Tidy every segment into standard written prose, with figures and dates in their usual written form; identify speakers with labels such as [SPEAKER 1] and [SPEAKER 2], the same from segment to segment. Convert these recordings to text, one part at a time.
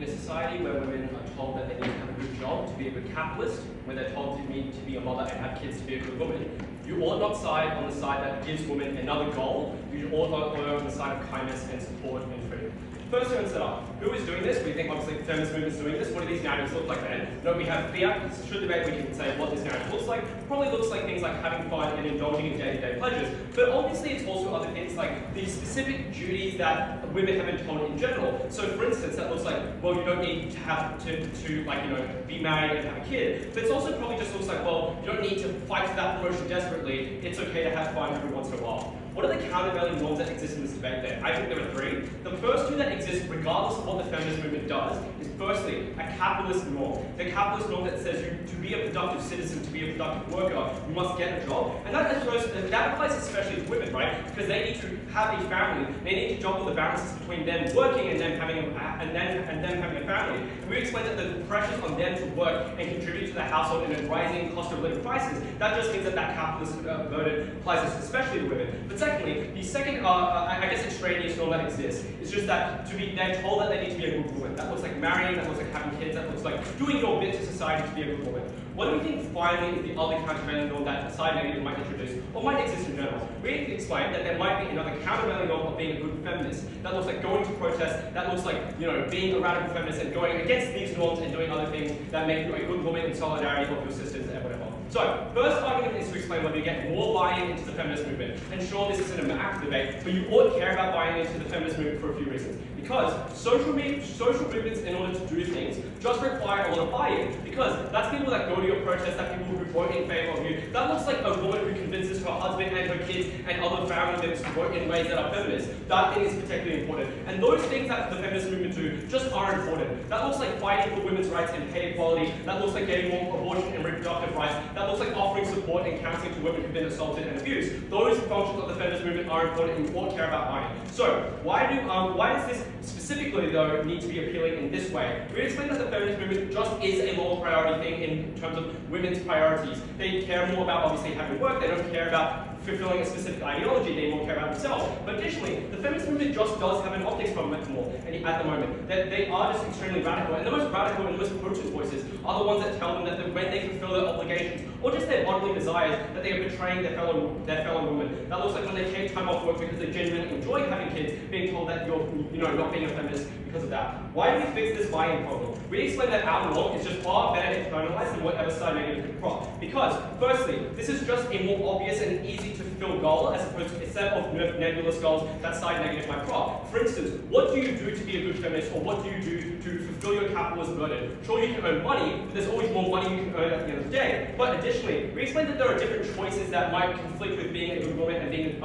[SPEAKER 1] this society where women are told that they need to have a good job to be a good capitalist, where they're told to need to be a mother and have kids to be a good woman, you ought not side on the side that gives women another goal. You ought not err on the side of kindness and support and freedom. First, we're going to set up who is doing this. We think obviously the feminist movement is doing this. What do these narratives look like then? No, we have fear. This should debate. We can say what this narrative looks like. Probably looks like things like having fun and indulging in day-to-day pleasures. But obviously, it's also other things like the specific duties that women have been told in general. So, for instance, that looks like, well, you don't need to have to like, you know, be married and have a kid. But it's also probably just looks like, well, you don't need to fight for that promotion desperately. It's okay to have fun every once in a while. What are the countervailing norms that exist in this debate then? I think there are three. The first two that exist regardless of what the feminist movement does is firstly, a capitalist norm. The capitalist norm that says to be a productive citizen, to be a productive worker, you must get a job. And that applies especially to women, right? Because they need to have a family. They need to juggle the balances between them working and them having a family. And we explained that the pressures on them to work and contribute to the household in a rising cost of living prices, that just means that capitalist burden applies especially to women. But secondly, the second, I guess, extraneous norm that exists is just that they're told that they need to be a good woman. That looks like marrying, that looks like having kids, that looks like doing your bit to society to be a good woman. What do we think finally is the other countervailing norm that side negative might introduce, or might exist in general? We explained that there might be another countervailing norm of being a good feminist. That looks like going to protest, that looks like, you know, being a radical feminist and going against these norms and doing other things that make you a good woman in solidarity of your sisters and whatever. So, first argument is to explain whether you get more buy-in into the feminist movement. And sure, this isn't an active debate, but you ought to care about buying into the feminist movement for a few reasons. Because social movements, in order to do things, just require a lot of buy-in. Because that's people that go to your protest, that people who vote in favor of you. That looks like a woman who convinces her husband and her kids and other family members to vote in ways that are feminist. That thing is particularly important. And those things that the feminist movement do just aren't important. That looks like fighting for women's rights and pay equality. That looks like getting more abortion and reproductive rights. That looks like offering support and counseling to women who've been assaulted and abused. Those functions of the feminist movement are important and you ought to care about buying. So, why does this specifically, though, need to be appealing in this way? We explained that the feminist movement just is a lower priority thing in terms of women's priorities. They care more about obviously having work, they don't care about fulfilling a specific ideology, they more care about themselves. But additionally, the feminist movement just does have an optics problem at the moment. That they are just extremely radical, and the most radical and the most potent voices are the ones that tell them that when they fulfill their obligations, or just their bodily desires, that they are betraying their fellow woman. That looks like when they take time off work because they genuinely enjoy having kids, being told that you're not being a feminist because of that. Why do we fix this buy-in problem? We explain that our norm is just far better internalized than whatever side negative could prop. Because, firstly, this is just a more obvious and easy to fulfill goal as opposed to a set of nebulous goals that side negative might prop. For instance, what do you do to be a good feminist, or what do you do to fulfill your capitalist burden? Sure, you can earn money, but there's always more money you can earn at the end of the day. But additionally, we explain that there are different choices that might conflict with being a good woman and being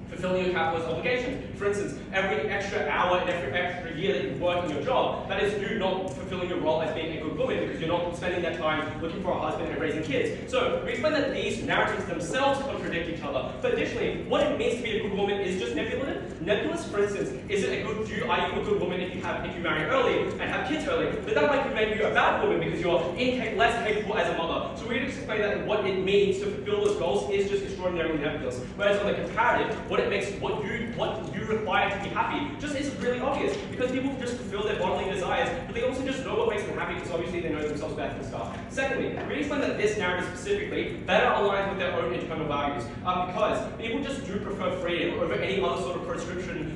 [SPEAKER 1] fulfilling your capitalist obligations. For instance, every extra hour and every extra year that you work in your job, that is you not fulfilling your role as being a good woman because you're not spending that time looking for a husband and raising kids. So we explain that these narratives themselves contradict each other. But additionally, what it means to be a good woman is just nebulous. Nebulous, for instance, are you a good woman if you marry early and have kids early? But that might make you a bad woman because you're less capable as a mother. So we explain that what it means to fulfill those goals is just extraordinarily nebulous. Whereas on the comparative, what you require to be happy just is really obvious, because people just fulfill their bodily desires, but they also just know what makes them happy because obviously they know themselves better than stuff. Secondly, we explain that this narrative specifically better aligns with their own internal values, because people just do prefer freedom over any other sort of prescriptive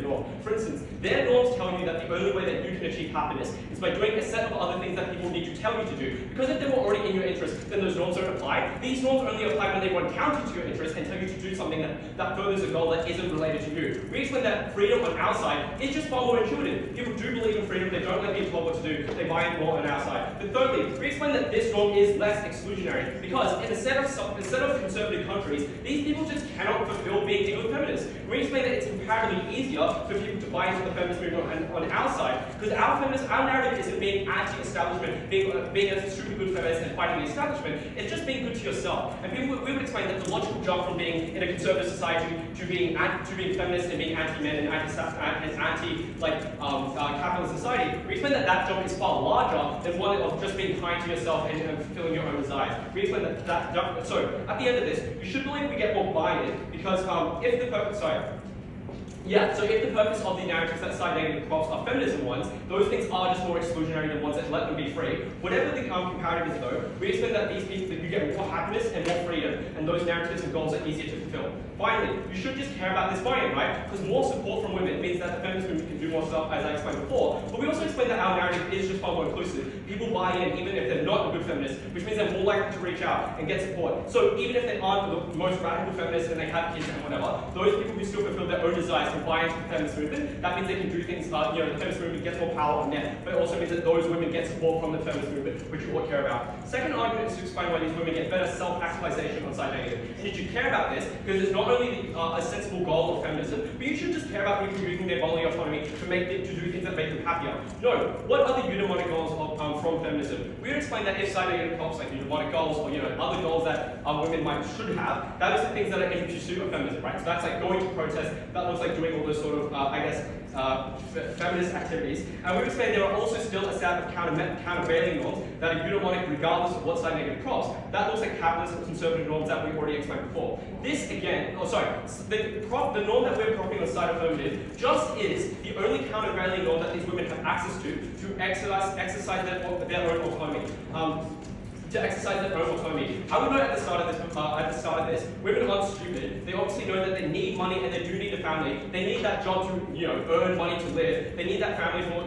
[SPEAKER 1] norm. For instance, their norms tell you that the only way that you can achieve happiness is by doing a set of other things that people need to tell you to do. Because if they were already in your interest, then those norms don't apply. These norms only apply when they run counter to your interest and tell you to do something that furthers a goal that isn't related to you. We explain that freedom on our side is just far more intuitive. People do believe in freedom, they don't let being told what to do, they buy in more on our side. But thirdly, we explain that this norm is less exclusionary, because in a set of conservative countries, these people just cannot fulfill being a good feminist. We explain that it's comparatively easier for people to buy into the feminist movement on our side, because our narrative isn't being anti-establishment, being a super good feminist and fighting the establishment. It's just being good to yourself. And we would explain that the logical jump from being in a conservative society to being feminist and being anti-men and capitalist society, we explain that jump is far larger than one of just being kind to yourself and fulfilling your own desires. We explain that jump. So at the end of this, you should believe we get more buy-in, because Yeah, so if the purpose of the narratives that cite negative props are feminism ones, those things are just more exclusionary than ones that let them be free. Whatever the comparative is though, we explain that these people, that you get more happiness and more freedom, and those narratives and goals are easier to fulfill. Finally, you should just care about this buy-in, right? Because more support from women means that the feminist movement can do more stuff, as I explained before. But we also explain that our narrative is just far more inclusive. People buy in even if they're not a good feminist, which means they're more likely to reach out and get support. So even if they aren't the most radical feminists and they have kids and whatever, those people who still fulfill their own desires and buy into the feminist movement, that means they can do things, the feminist movement gets more power on them, but it also means that those women get support from the feminist movement, which you all care about. Second argument is to explain why these women get better self-actualization on side negative. And you should care about this because it's not only a sensible goal of feminism, but you should just care about people using their bodily autonomy to do things that make them happier. No, what are the eudaimonic goals from feminism? We would explain that if side negative props like eudaimonic goals or other goals that women should have, that is the things that are in pursuit of feminism, right? So that's like going to protest, that looks like doing all those sort of, feminist activities. And we would say there are also still a set of countervailing norms that are eudaimonic regardless of what side negative props. That looks like capitalist and conservative norms that we already explained before. This again, the norm that we're propping on side affirmative just is the only countervailing norm that these women have access to exercise their own autonomy. I would note at the start of this, women aren't stupid. They obviously know that they need money and they do need a family. They need that job to, earn money to live. They need that family for,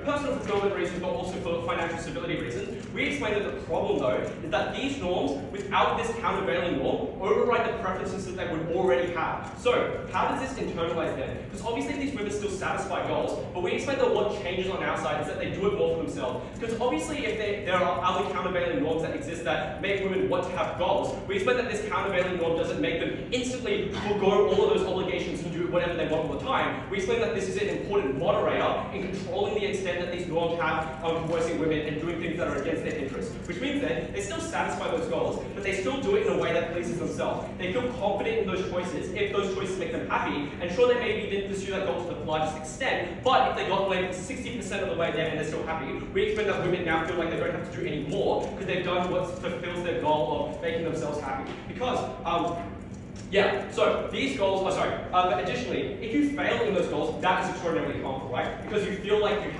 [SPEAKER 1] personal fulfillment reasons, but also for financial stability reasons. We explain that the problem, though, is that these norms, without this countervailing norm, override the preferences that they would already have. So, how does this internalize then? Because obviously these women still satisfy goals, but we explain that what changes on our side is that they do it more for themselves. Because obviously, if there are other countervailing norms that exist that make women want to have goals, we expect that this countervailing norm doesn't make them instantly forego all of those obligations and do whatever they want all the time. We explain that this is an important moderator in controlling the extent that these norms have on coercing women and doing things that are against their interests. Which means that they still satisfy those goals, but they still do it in a way that pleases themselves. They feel confident in those choices if those choices make them happy, and sure, they maybe didn't pursue that goal to the largest extent, but if they got like 60% of the way there and they're still happy, we expect that women now feel like they don't have to do any more because they've done what fulfills their goal of making themselves happy. Because, so these goals, but additionally, if you fail in those goals, that is extraordinarily harmful, right? Because you feel like you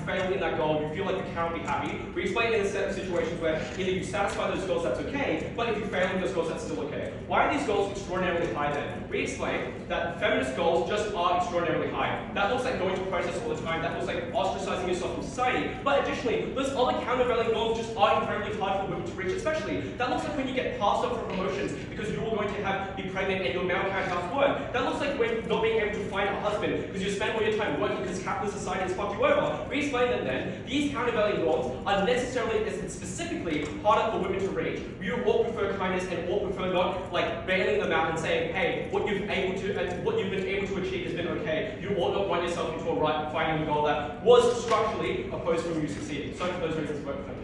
[SPEAKER 1] failed in that goal, you feel like you cannot be happy. We explain in a set of situations where either you satisfy those goals, that's okay, but if you fail in those goals, that's still okay. Why are these goals extraordinarily high then? We explain that feminist goals just are extraordinarily high. That looks like going to protests all the time, that looks like ostracizing yourself from society, but additionally, those other countervailing goals just are incredibly hard for women to reach, especially. That looks like when you get passed up for promotions because you're going to be pregnant and your male counterparts work. That looks like when not being able to find a husband because you spend all your time working because capitalist society has fucked you over. We explain that then, these countervailing norms are necessarily and specifically harder for women to reach. We all prefer kindness and all prefer not like bailing them out and saying, hey, what you've been able to achieve has been okay. You ought not run yourself into a rut finding a goal that was structurally opposed from you succeeding. So for those reasons, vote for feminist.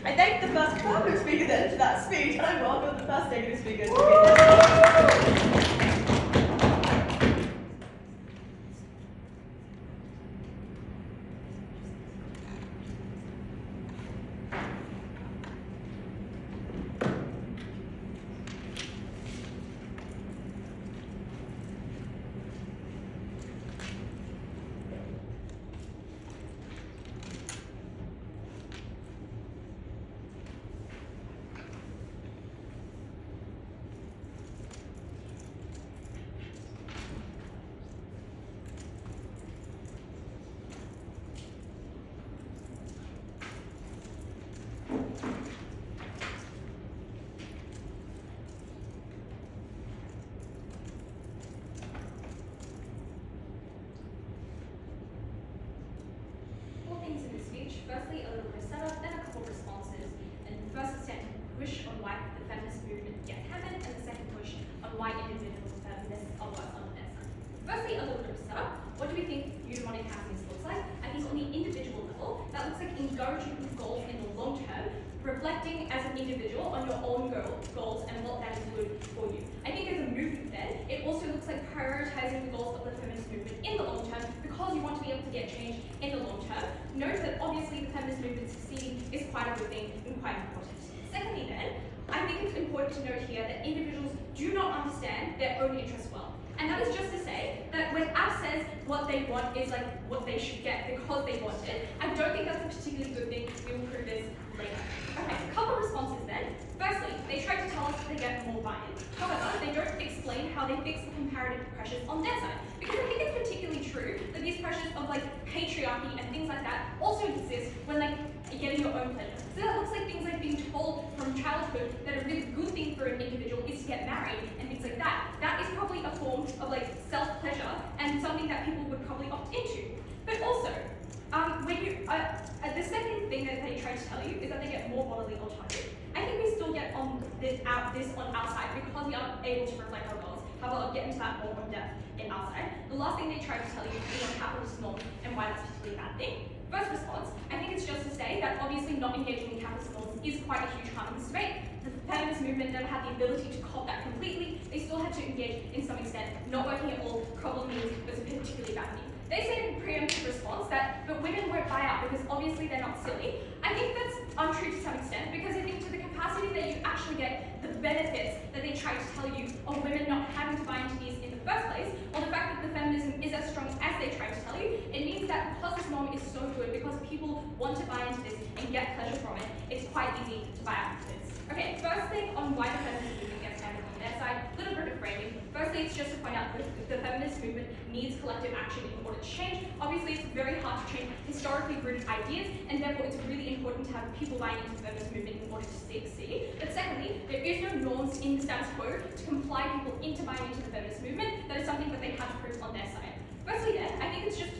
[SPEAKER 2] I thank the first positive speaker then for that speech, and I welcome the first negative speaker to be there.
[SPEAKER 3] Firstly, a little bit of setup, then a couple of responses. And the first is to push on why the feminist movement gets happened, and the second push on why individual feminists are worse on their side. Firstly, a little bit of setup. What do we think eudaimonic happiness looks like? I think on the individual level, that looks like encouraging goals in the reflecting as an individual on your own goals and what that is good for you. I think as a movement then, it also looks like prioritizing the goals of the feminist movement in the long term because you want to be able to get change in the long term. Note that obviously the feminist movement succeeding is quite a good thing and quite important. Secondly then, I think it's important to note here that individuals do not understand their own interests well. And that is just to say that when Ab says what they want is like what they should get because they want it, I don't think that's a particularly good thing. We will prove this later. Okay, a couple of responses then. Firstly, they try to tell us that they get more buy-in. However, they don't explain how they fix the comparative pressures on their side. Because I think it's particularly true that these pressures of like patriarchy and things like that also exist when like getting your own pleasure. So that looks like things like being told from childhood that a really good thing for an individual is to get married and things like that. That is probably a form of like self-pleasure and something that people would probably opt into. But also, when you the second thing that they try to tell you is that they get more bodily autonomy. I think we still get on this on our side because we are able to reflect our goals. However, I'll get into that more in depth in our side. The last thing they try to tell you is on capitalist norms and why that's a particularly bad thing. First response, I think it's just to say that obviously not engaging in capitalist norms is quite a huge harm in this debate. The feminist movement never had the ability to cop that completely. They still had to engage in some extent. Not working at all probably means it was a particularly bad thing. They say in preemptive response that, but women won't buy out because obviously they're not silly. I think that's untrue to some extent because I think to the capacity that you actually get the benefits that they try to tell you of women not having to buy into these in the first place, or the fact that the feminism is as strong as they try to tell you, it means that because this norm is so good, because people want to buy into this and get pleasure from it, it's quite easy to buy out into this. Okay, first thing on why the feminist movement gets handled on their side, a little bit of framing. Firstly, it's just to point out that the feminist movement needs collective action in order to change. Obviously, it's very hard to change historically rooted ideas, and therefore it's really important to have people buying into the feminist movement in order to succeed. But secondly, there is no norms in the status quo to comply people into buying into the feminist movement. That is something that they have to prove on their side. Firstly then, I think it's just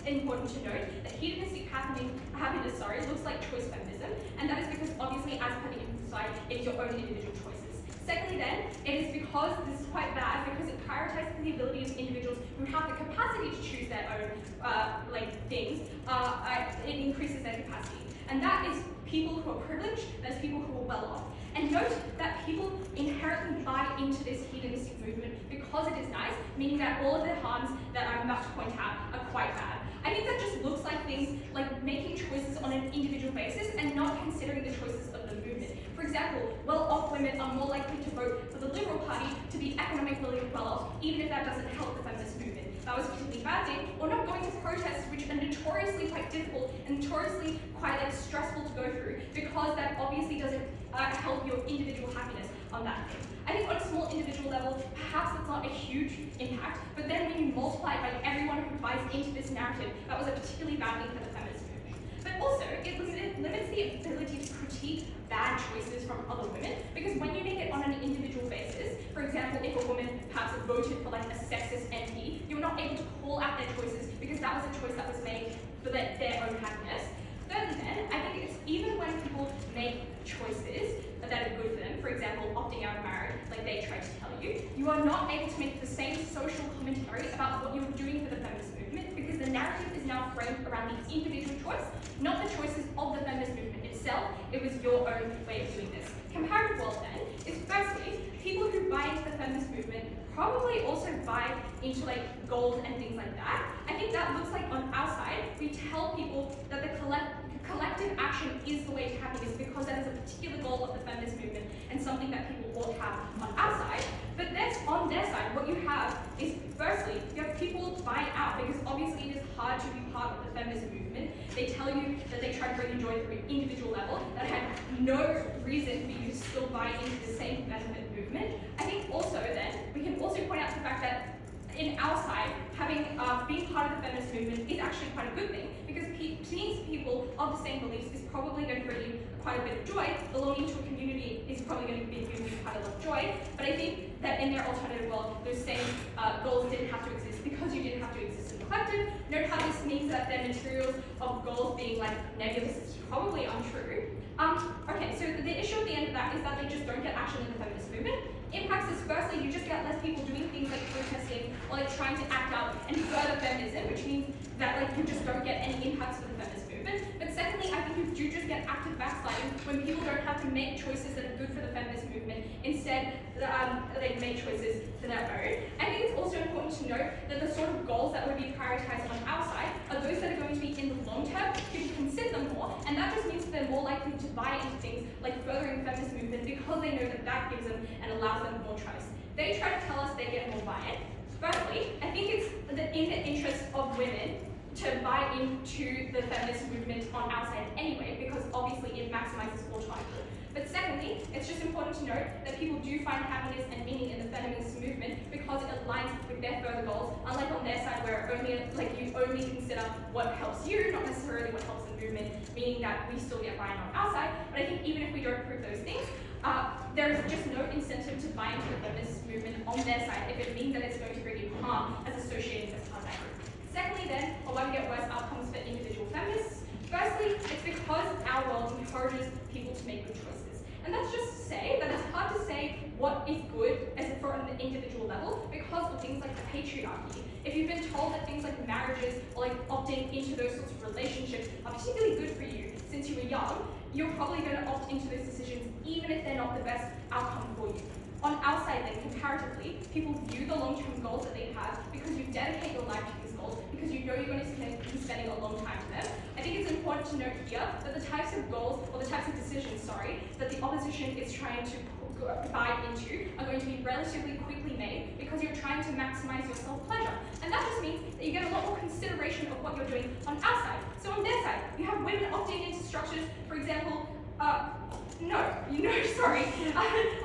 [SPEAKER 3] important to note that hedonistic happiness looks like choice feminism, and that is because obviously as per the individual side, it is your own individual choices. Secondly then, it is because this is quite bad because it prioritizes the ability of individuals who have the capacity to choose their own things, it increases their capacity. And that is people who are privileged, that's people who are well off. And note that people inherently buy into this hedonistic movement because it is nice, meaning that all of the harms that I'm about to point out are quite bad. I think that just looks like things like making choices on an individual basis and not considering the choices of the movement. For example, well-off women are more likely to vote for the Liberal Party to be economically well-off, even if that doesn't help the feminist movement. That was a particularly bad thing. Or not going to protests, which are notoriously quite difficult and notoriously quite stressful to go through, because that obviously doesn't help your individual happiness on that thing. I think on a small individual level, perhaps it's not a huge impact, but then when you multiply it by everyone who buys into this narrative, that was a particularly bad thing for the feminist movement. But also, it limits the ability to critique bad choices from other women, because when you make it on an individual basis, for example, if a woman perhaps voted for like a sexist MP, you're not able to call out their choices because that was a choice that was made for their own happiness. Thirdly then, I think it's even when people make choices that are good for them, for example, opting out of marriage, like they try to tell you, you are not able to make the same social commentary about what you're doing for the feminist movement because the narrative is now framed around the individual choice, not the choices of the feminist movement itself. It was your own way of doing this. Comparative world then is firstly, people who buy into the feminist movement probably also buy into like goals and things like that. I think that looks like on our side, we tell people that the collective action is the way to happiness because that is a particular goal of the feminist movement and something that people ought to have on our side. But that's on their side. What you have is, firstly, you have people buying out because obviously it is hard to be part of the feminist movement. They tell you that they try to bring you joy through an individual level, that had no reason for you to still buy into the same benefit movement. I think also then, we can also point out the fact that in our side, having being part of the feminist movement is actually quite a good thing because seeing people of the same beliefs is probably going to bring you quite a bit of joy. Belonging to a community is probably going to give you quite a lot of joy. But I think that in their alternative world, those same goals didn't have to exist because you didn't have to exist in the collective. Note how this means that their materials of goals being like nebulous is probably untrue. Okay, so the issue at the end of that is that they just don't get action in the feminist movement. Impacts is firstly, you just get less people doing things like protesting or like trying to act out and further feminism, which means that like you just don't get any impacts for the feminist movement. But secondly, I think you do just get active backsliding when people don't have to make choices that are good for the feminist movement. Instead, they make choices for their own. I think it's also important to note that the sort of goals that would be prioritized on our side are those that are going to be in the long term. People consider them more, and that just means that they're more likely to buy into things like furthering the feminist movement because they know that that gives them and allows them more choice. They try to tell us they get more buy-in. Firstly, I think it's in the interest of women to buy into the feminist movement on our side anyway, because obviously it maximizes autonomy. But secondly, it's just important to note that people do find happiness and meaning in the feminist movement because it aligns with their further goals, unlike on their side where you only consider what helps you, not necessarily what helps the movement, meaning that we still get buy-in on our side. But I think even if we don't prove those things, there is just no incentive to buy into the feminist movement on their side if it means that it's going to bring you harm as associated as part of that group. Secondly then, or why we get worse outcomes for individual feminists. Firstly, it's because our world encourages people to make good choices. And that's just to say that it's hard to say what is good as if for an individual level because of things like the patriarchy. If you've been told that things like marriages or like opting into those sorts of relationships are particularly good for you since you were young, you're probably going to opt into those decisions even if they're not the best outcome for you. On our side then, comparatively, people view the long-term goals that they have because you dedicate your life to these goals, because you know you're going to be spending a long time to them. I think it's important to note here that the types of goals, or the types of decisions, that the opposition is trying to buy into are going to be relatively quickly made because you're trying to maximize your self-pleasure. And that just means that you get a lot more consideration of what you're doing on our side. So on their side, you have women opting into structures, for example,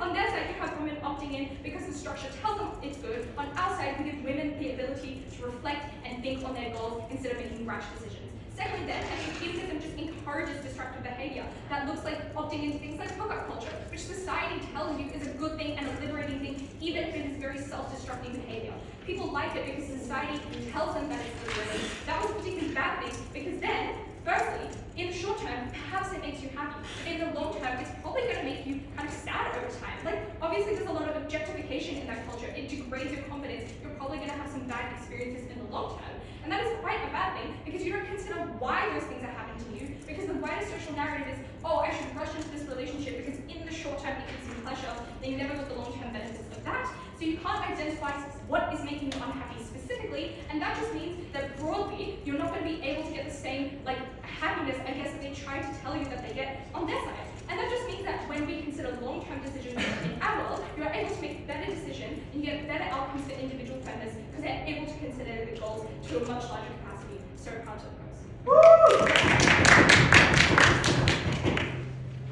[SPEAKER 3] on their side, you have women opting in because the structure tells them it's good. On our side, we give women the ability to reflect and think on their goals instead of making rash decisions. Secondly then, I think feminism just encourages destructive behavior that looks like opting into things like hookup culture, which society tells you is a good thing and a liberating thing, even if it is very self-destructive behavior. People like it because society tells them that it's liberating. That was a particularly bad thing because then, firstly, in the short term, perhaps it makes you happy. But in the long term, it's probably going to make you kind of sad over time. Like, obviously there's a lot of objectification in that culture. It degrades your confidence. You're probably going to have some bad experiences in the long term. And that is quite a bad thing because you don't consider why those things are happening to you, because the wider social narrative is, oh, I should rush into this relationship because in the short term it gives me pleasure. They never look at the long-term benefits of that. So you can't identify what is making you unhappy specifically, and that just means that broadly, you're not going to be able to get the same happiness, I guess, that they try to tell you that they get on their side. And that just means that when we consider long-term decisions in our world, you are able to make better decisions and you get better outcomes for individual feminists because they're able to consider the goals to a much larger capacity. So counter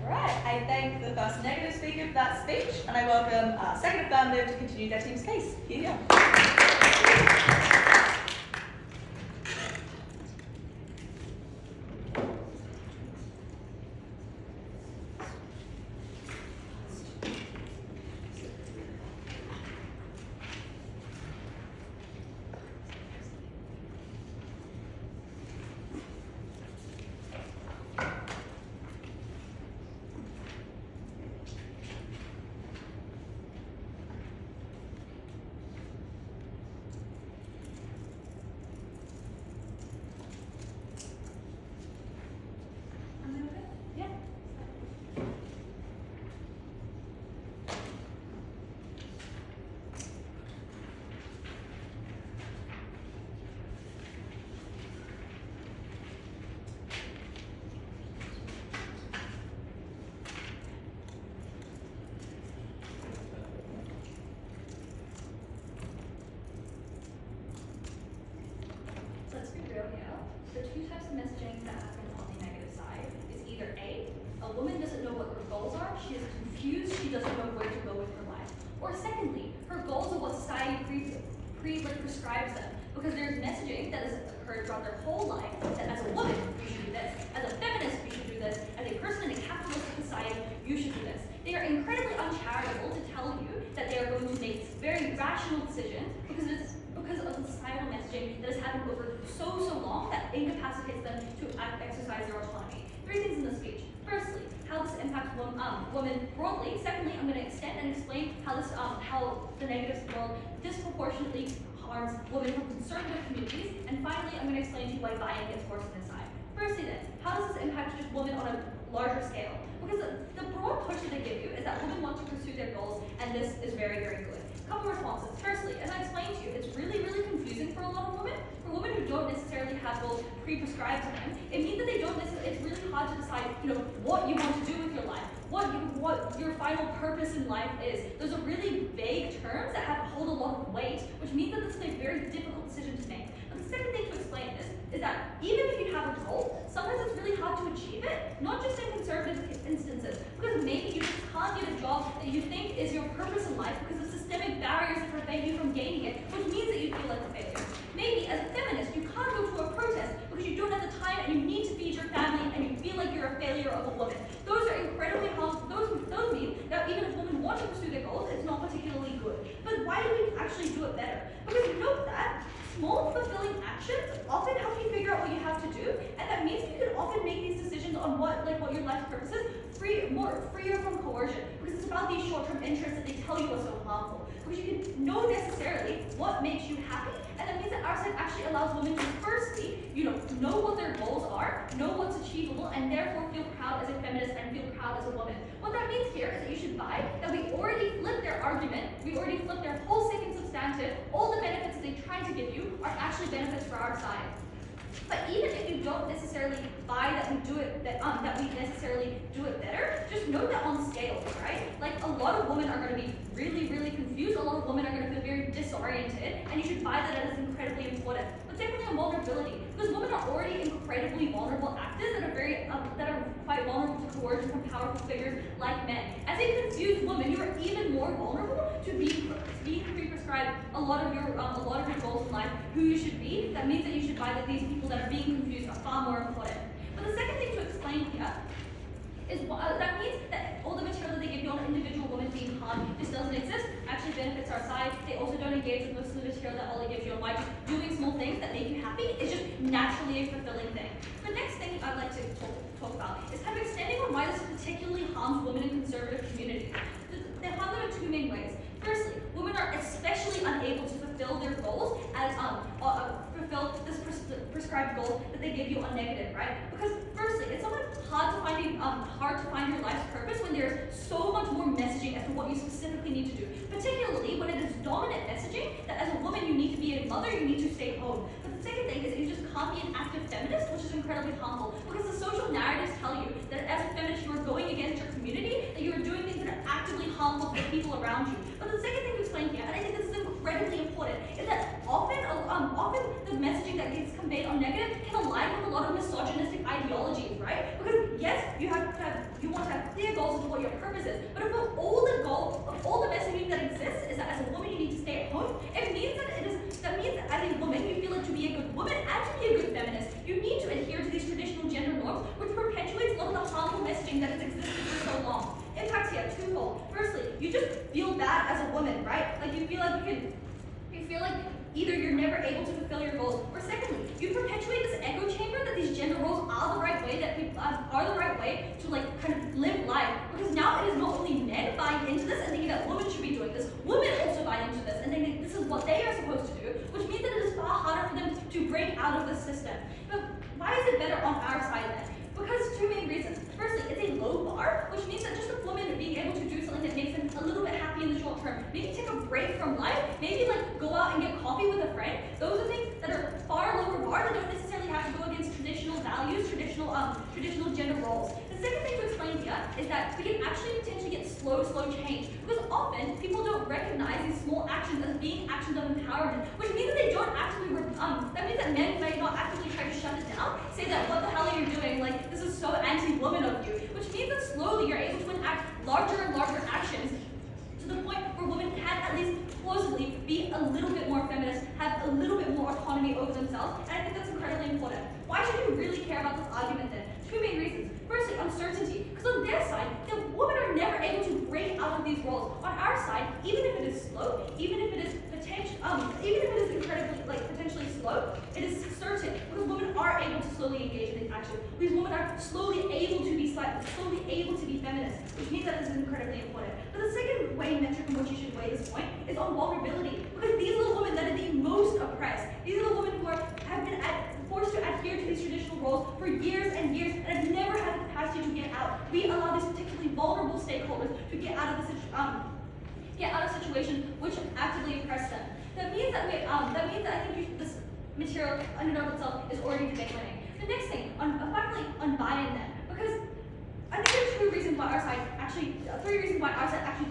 [SPEAKER 2] Alright, I thank the first negative speaker for that speech, and I welcome our second affirmative to continue their team's case. Here you go.
[SPEAKER 4] The two types of messaging that happen on the negative side is either A, a woman doesn't know what her goals are, she is confused, she doesn't know where to go with her life. Or secondly, her goals are what society prescribes them, because there's messaging that has occurred throughout their whole life that as a woman, you should do this, as a feminist, you should do this, as a person in a capitalistic society, you should do this. They are incredibly uncharitable to tell you that they are going to make very rational decisions because of the societal messaging that has happened over so long that incapacitates them to exercise their autonomy. 3 things in the speech. Firstly, how this impacts women broadly. Secondly, I'm going to extend and explain how the negative world disproportionately harms women from conservative communities. And finally, I'm going to explain to you why buy-in gets worse on this side. Firstly then, how does this impact just women on a larger scale? Because the broad push that they give you is that women want to pursue their goals, and this is very, very good. Couple responses. Firstly, as I explained to you, it's really, really confusing for a lot of women. For women who don't necessarily have goals pre-prescribed to them, it means that they don't necessarily, it's really hard to decide, what you want to do with your life, what your final purpose in life is. Those are really vague terms that hold a lot of weight, which means that this is a very difficult decision to make. But the second thing to explain this is that even if you have a goal, sometimes it's really hard to achieve it, not just in conservative instances, because maybe you just can't get a job that you think is your purpose in life because of systemic barriers that prevent you from gaining it, which means that you feel like a failure. Maybe as a feminist, you can't go to a protest because you don't have the time and you need to feed your family and you feel like you're a failure of a woman. Those are incredibly harmful. Those mean that even if women want to pursue their goals, it's not particularly good. But why do we actually do it better? Because note that small fulfilling actions often help you figure out what you have to do, and that means you can often make these decisions on what your life's purpose is, freer from coercion, because it's about these short-term interests that they tell you are so harmful. Because you can know necessarily what makes you happy, and that means that our side actually allows women to firstly, know what their goals are, know what's achievable, and therefore feel proud as a feminist and feel proud as a woman. What that means here is that you should buy that we already flipped their argument, we already flipped their whole second substantive, all the benefits that they tried to give you are actually benefits for our side. But even if you don't necessarily buy that we necessarily do it better, just note that on scale, right? Like a lot of women are going to be really, really confused. A lot of women are going to feel very disoriented, and you should buy that as incredibly important. But secondly, on vulnerability, because women are already incredibly vulnerable actors that are quite vulnerable to coercion from powerful figures like men. As a confused woman, you are even more vulnerable to being pre-prescribed a lot of your goals in life, who you should be. That means that you should buy that these people that are being confused are far more important. But the second thing to explain here is that means that all the material that they give you on individual women being harmed just doesn't exist, actually benefits our side. They also don't engage with most of the material that Ollie gives you on why just doing small things that make you happy is just naturally a fulfilling thing. The next thing I'd like to talk about is kind of extending on why this particularly harms women in conservative communities. They harm them in two main ways. Firstly, women are especially unable to fulfill their goals as fulfill this prescribed goal that they give you on negative, right? Because firstly, it's somewhat hard to find your life's purpose when there's so much more messaging as to what you specifically need to do. Particularly when it is dominant messaging that as a woman you need to be a mother, you need to stay home. But the second thing is that you just can't be an active feminist, which is incredibly harmful. Because the social narratives tell you that as a feminist you are going against your community, that you are doing things that are actively harmful to the people around you. But the second thing to explain here, and I think this is incredibly important, is that often the messaging that gets conveyed on negative can align with a lot of misogynistic ideologies, right? Because yes, you want to have clear goals as to what your purpose is, but if all the messaging that exists is that as a woman you need to stay at home, that means that as a woman you feel like to be a good woman and to be a good feminist, you need to adhere to these traditional gender norms, which perpetuates a lot of the harmful messaging that has existed for so long. Impacts here, twofold. Firstly, you just feel bad as a woman, right? Like you feel like either you're never able to fulfill your goals, or secondly, you perpetuate this echo chamber that these gender roles are the right way, that people are the right way to kind of live life. Because now it is not only men buying into this and thinking that women should be doing this, women also buy into this and thinking this is what they are supposed to do, which means that it is far harder for them to break out of the system. But why is it better on our side then? Because two main reasons. Firstly, it's a low bar, which means that just a woman being able to do something that makes them a little bit happy in the short term, maybe take a break from life, maybe go out and get coffee with a friend. Those are things that are far lower bar that don't necessarily have to go against traditional values, traditional gender roles. The second thing to explain here is that we can actually potentially get slow change, because often people don't recognize these small actions as being actions of empowerment, which means that they don't actively that means that men may not actively try to shut it down, say that what the hell are you doing, this is so anti-woman of you, which means that slowly you're able to enact larger and larger actions to the point where women can at least plausibly be a little bit more feminist, have a little bit more autonomy over themselves, and I think that's incredibly important. Why should you really care about this argument then? Two main reasons. Firstly, uncertainty, because on their side, the women are never able to break out of these roles. On our side, even if it is slow, even if it is incredibly potentially slow, it is certain, because women are able to slowly engage in these actions. These women are slowly able to be feminist, which means that this is incredibly important. But the second weighing metric in which you should weigh this point is on vulnerability, because these are the women that are the most oppressed. These are the women who have been forced to adhere to these traditional roles for years and years and have never had the capacity to get out. We allow these particularly vulnerable stakeholders to get out of situations which actively oppress them. That means that I think this material in and of itself is already debate winning. The next thing, finally on buy-in then, because I think there's three reasons why our side actually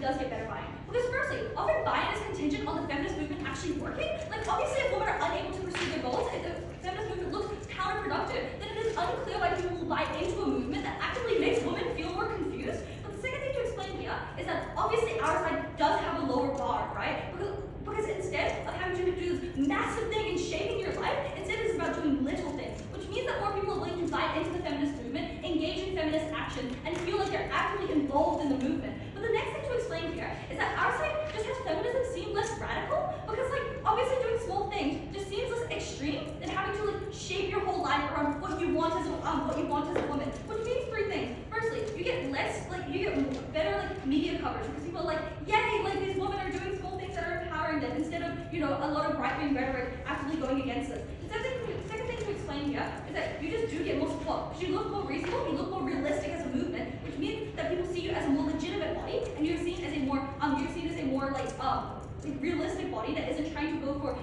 [SPEAKER 4] does get better buy-in. Because firstly, often buy-in is contingent on the feminist movement actually working. Like obviously if women are unable to pursue their goals, if the feminist movement looks counterproductive, then it is unclear why people will buy into a movement that actively makes women feel more confused. But the second thing to explain here is that obviously our side does have a lower bar, right? Because instead of having to do this massive thing and shaping your life, instead it's about doing little things, which means that more people are willing to buy into the feminist movement, engage in feminist action, and feel like they're actively involved in the movement. But the next thing to explain here is that our side just has feminism seem less radical, because like obviously doing small things just seems less extreme than having to like shape your whole life around what you want as a woman. Which means three things. Firstly, you get better like media coverage because people are like, yay, like these women are doing small things that are empowering them instead of a lot of right-wing rhetoric actively going against them. The second thing to explain here is that you just do get more support because you look more reasonable, you look more realistic as a movement, which means that people see you as a more legitimate body and you're seen as a more realistic body that isn't trying to go for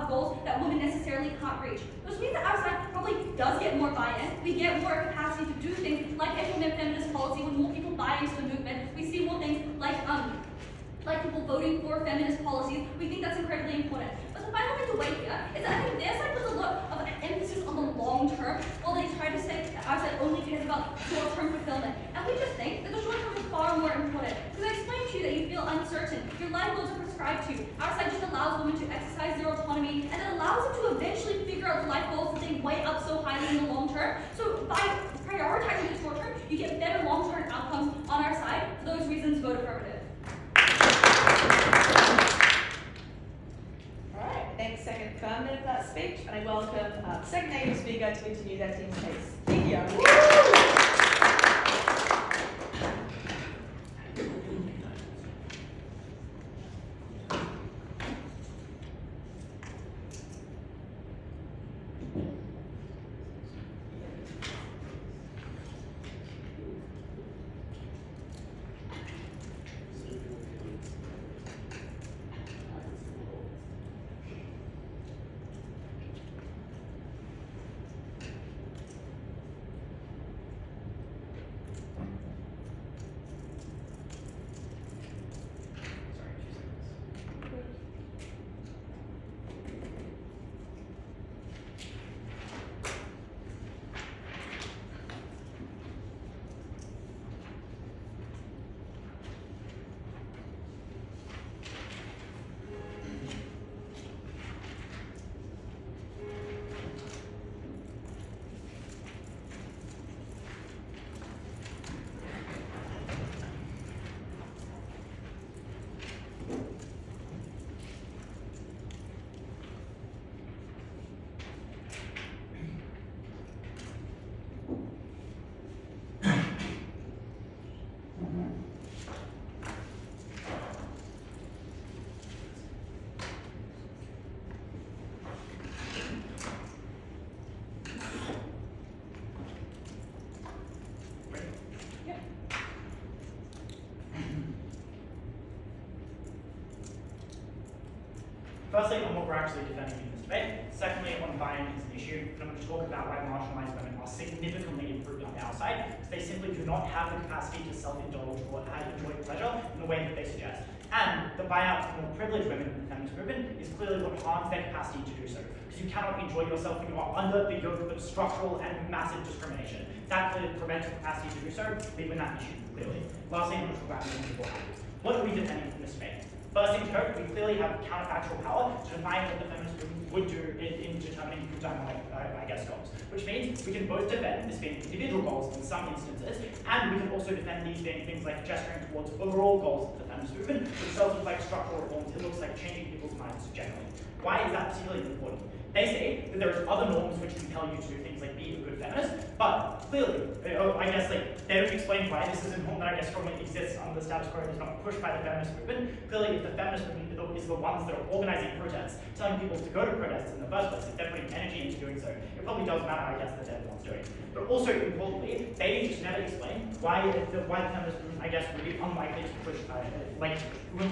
[SPEAKER 4] goals that women necessarily can't reach. Which means that our side probably does get more buy-in. We get more capacity to do things like implement feminist policy. When more people buy into the movement, we see more things like people voting for feminist policies. We think that's incredibly important. But the final thing to weigh here is that I think their side puts a lot of emphasis on the long term, while they try to say that our side only cares about short-term fulfillment. And we just think that the short term is far more important. Because I explained to you that you feel uncertain, your life goals are prescribed to you. Our side just allows women to exercise their autonomy, and it allows them to eventually figure out the life goals that they weigh up so highly in the long term. So by prioritizing the short term, you get better long-term outcomes on our side. For those reasons, vote affirmative.
[SPEAKER 2] Alright, thanks second affirmative for that speech, and I welcome second native speaker to introduce their team's case. Thank you.
[SPEAKER 5] Firstly, on what we're actually defending in this debate. Secondly, on buy-in as an issue. And I'm going to talk about why marginalized women are significantly improved on our side, because they simply do not have the capacity to self-indulge or enjoy pleasure in the way that they suggest. And the buyout of more privileged women in the feminist movement is clearly what harms their capacity to do so. Because you cannot enjoy yourself when you are under the yoke of structural and massive discrimination. That clearly prevents your capacity to do so, leaving that issue clearly. Lastly, I'm going to talk about women beforehand. What are we defending in this debate? First thing to note, we clearly have counterfactual power to define what the feminist movement would do in determining Eudaimonic, goals. Which means we can both defend this being individual goals in some instances, and we can also defend these being things like gesturing towards overall goals of the feminist movement, which does look like structural reforms. It looks like changing people's minds generally. Why is that particularly important? They say that there are other norms which compel you to do things like be a good feminist, but clearly, I guess like they don't explain why this is important that I guess strongly exists under the status quo and is not pushed by the feminist movement. Clearly, if the feminist movement is the ones that are organizing protests, telling people to go to protests in the first place, if they're putting energy into doing so, it probably does matter, I guess, that they're the ones doing it. But also importantly, they just never explain why the feminist movement, I guess, would be unlikely to push,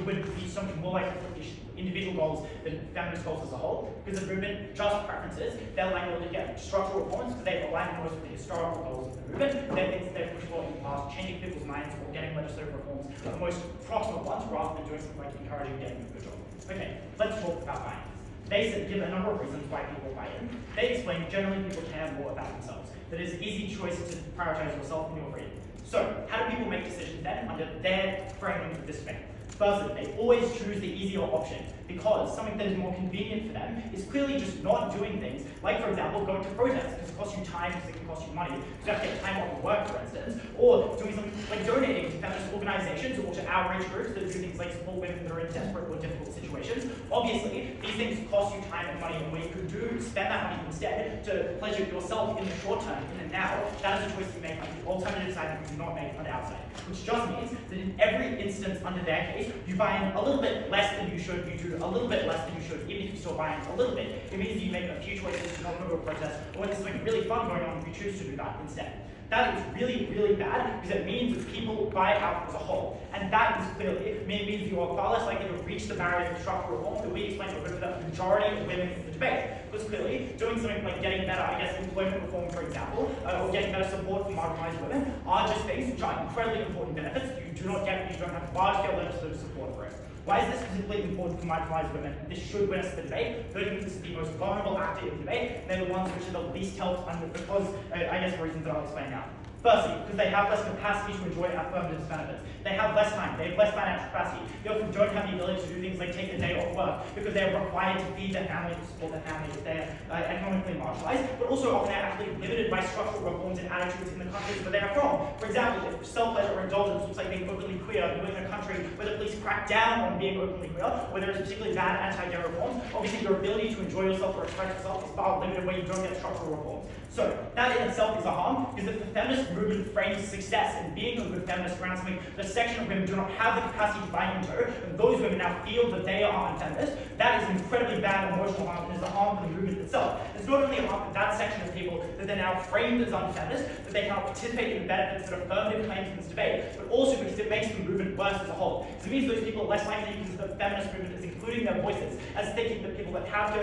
[SPEAKER 5] would be something more likely to push individual goals than feminist goals as a whole, because the movement just preferences, they're likely to get structural reforms because they align most with the historical goals of the movement. They're things that they've pushed for in the past, changing people's minds or getting legislative reforms are the most proximate ones rather than doing something like encouraging getting a good job. Okay, let's talk about buy-in. They give a number of reasons why people buy in. They explain generally people care more about themselves. That it's an easy choice to prioritize yourself and your freedom. So, how do people make decisions then under their framing of this debate? Firstly, they always choose the easier option because something that is more convenient for them is clearly just not doing things, like for example, going to protests because it costs you time, because it can cost you money, because you have to get time off of work, for instance, or doing something like donating to feminist organizations or to outreach groups that do things like support women that are in desperate or difficult situations. Obviously, these things cost you time and money, and what you could do is spend that money instead to pleasure yourself in the short term, in the now. That is a choice you make on the alternative side that you do not make on the outside, which just means that in every instance under their case, you buy in a little bit less than you should, you do a little bit less than you should, even if you still buy in a little bit. It means that you make a few choices to not go to a protest, or when there's something really fun going on, you choose to do that instead. That is really, really bad because it means that people buy out as a whole. And that is clearly, means you are far less likely to reach the barriers of structural reform that we explained are good for the majority of women in the debate. Because clearly, doing something like getting better, I guess, employment reform, for example, or getting better support for marginalized women are just things which are incredibly important benefits you do not get if you don't have large-scale legislative support for it. Why is this specifically important for marginalized women? This should win us the debate. Those think this is the most vulnerable actor in the debate. They're the ones which are the least helped under, because, I guess, for reasons that I'll explain now. Firstly, because they have less capacity to enjoy affirmative benefits. They have less time, they have less financial capacity. They often don't have the ability to do things like take a day off work because they're required to feed their family, to support their family if they're economically marginalized, but also often they're actually limited by structural reforms and attitudes in the countries where they are from. For example, if self-pleasure or indulgence looks like being openly queer, you live in a country where the police crack down on being openly queer, where there is particularly bad anti-gay reforms, obviously your ability to enjoy yourself or express yourself is far limited where you don't get structural reforms. So, that in itself is a harm, because if the feminist movement frames success in being a good feminist around something the section of women do not have the capacity to buy into, and those women now feel that they are unfeminist, that is incredibly bad emotional harm and is a harm for the movement itself. It's not only a harm for that section of people that they're now framed as unfeminist, that they cannot participate in the benefits that affirmative claims in this debate, but also because it makes the movement worse as a whole. So it means those people are less likely to use the feminist movement as including their voices, as thinking that people that have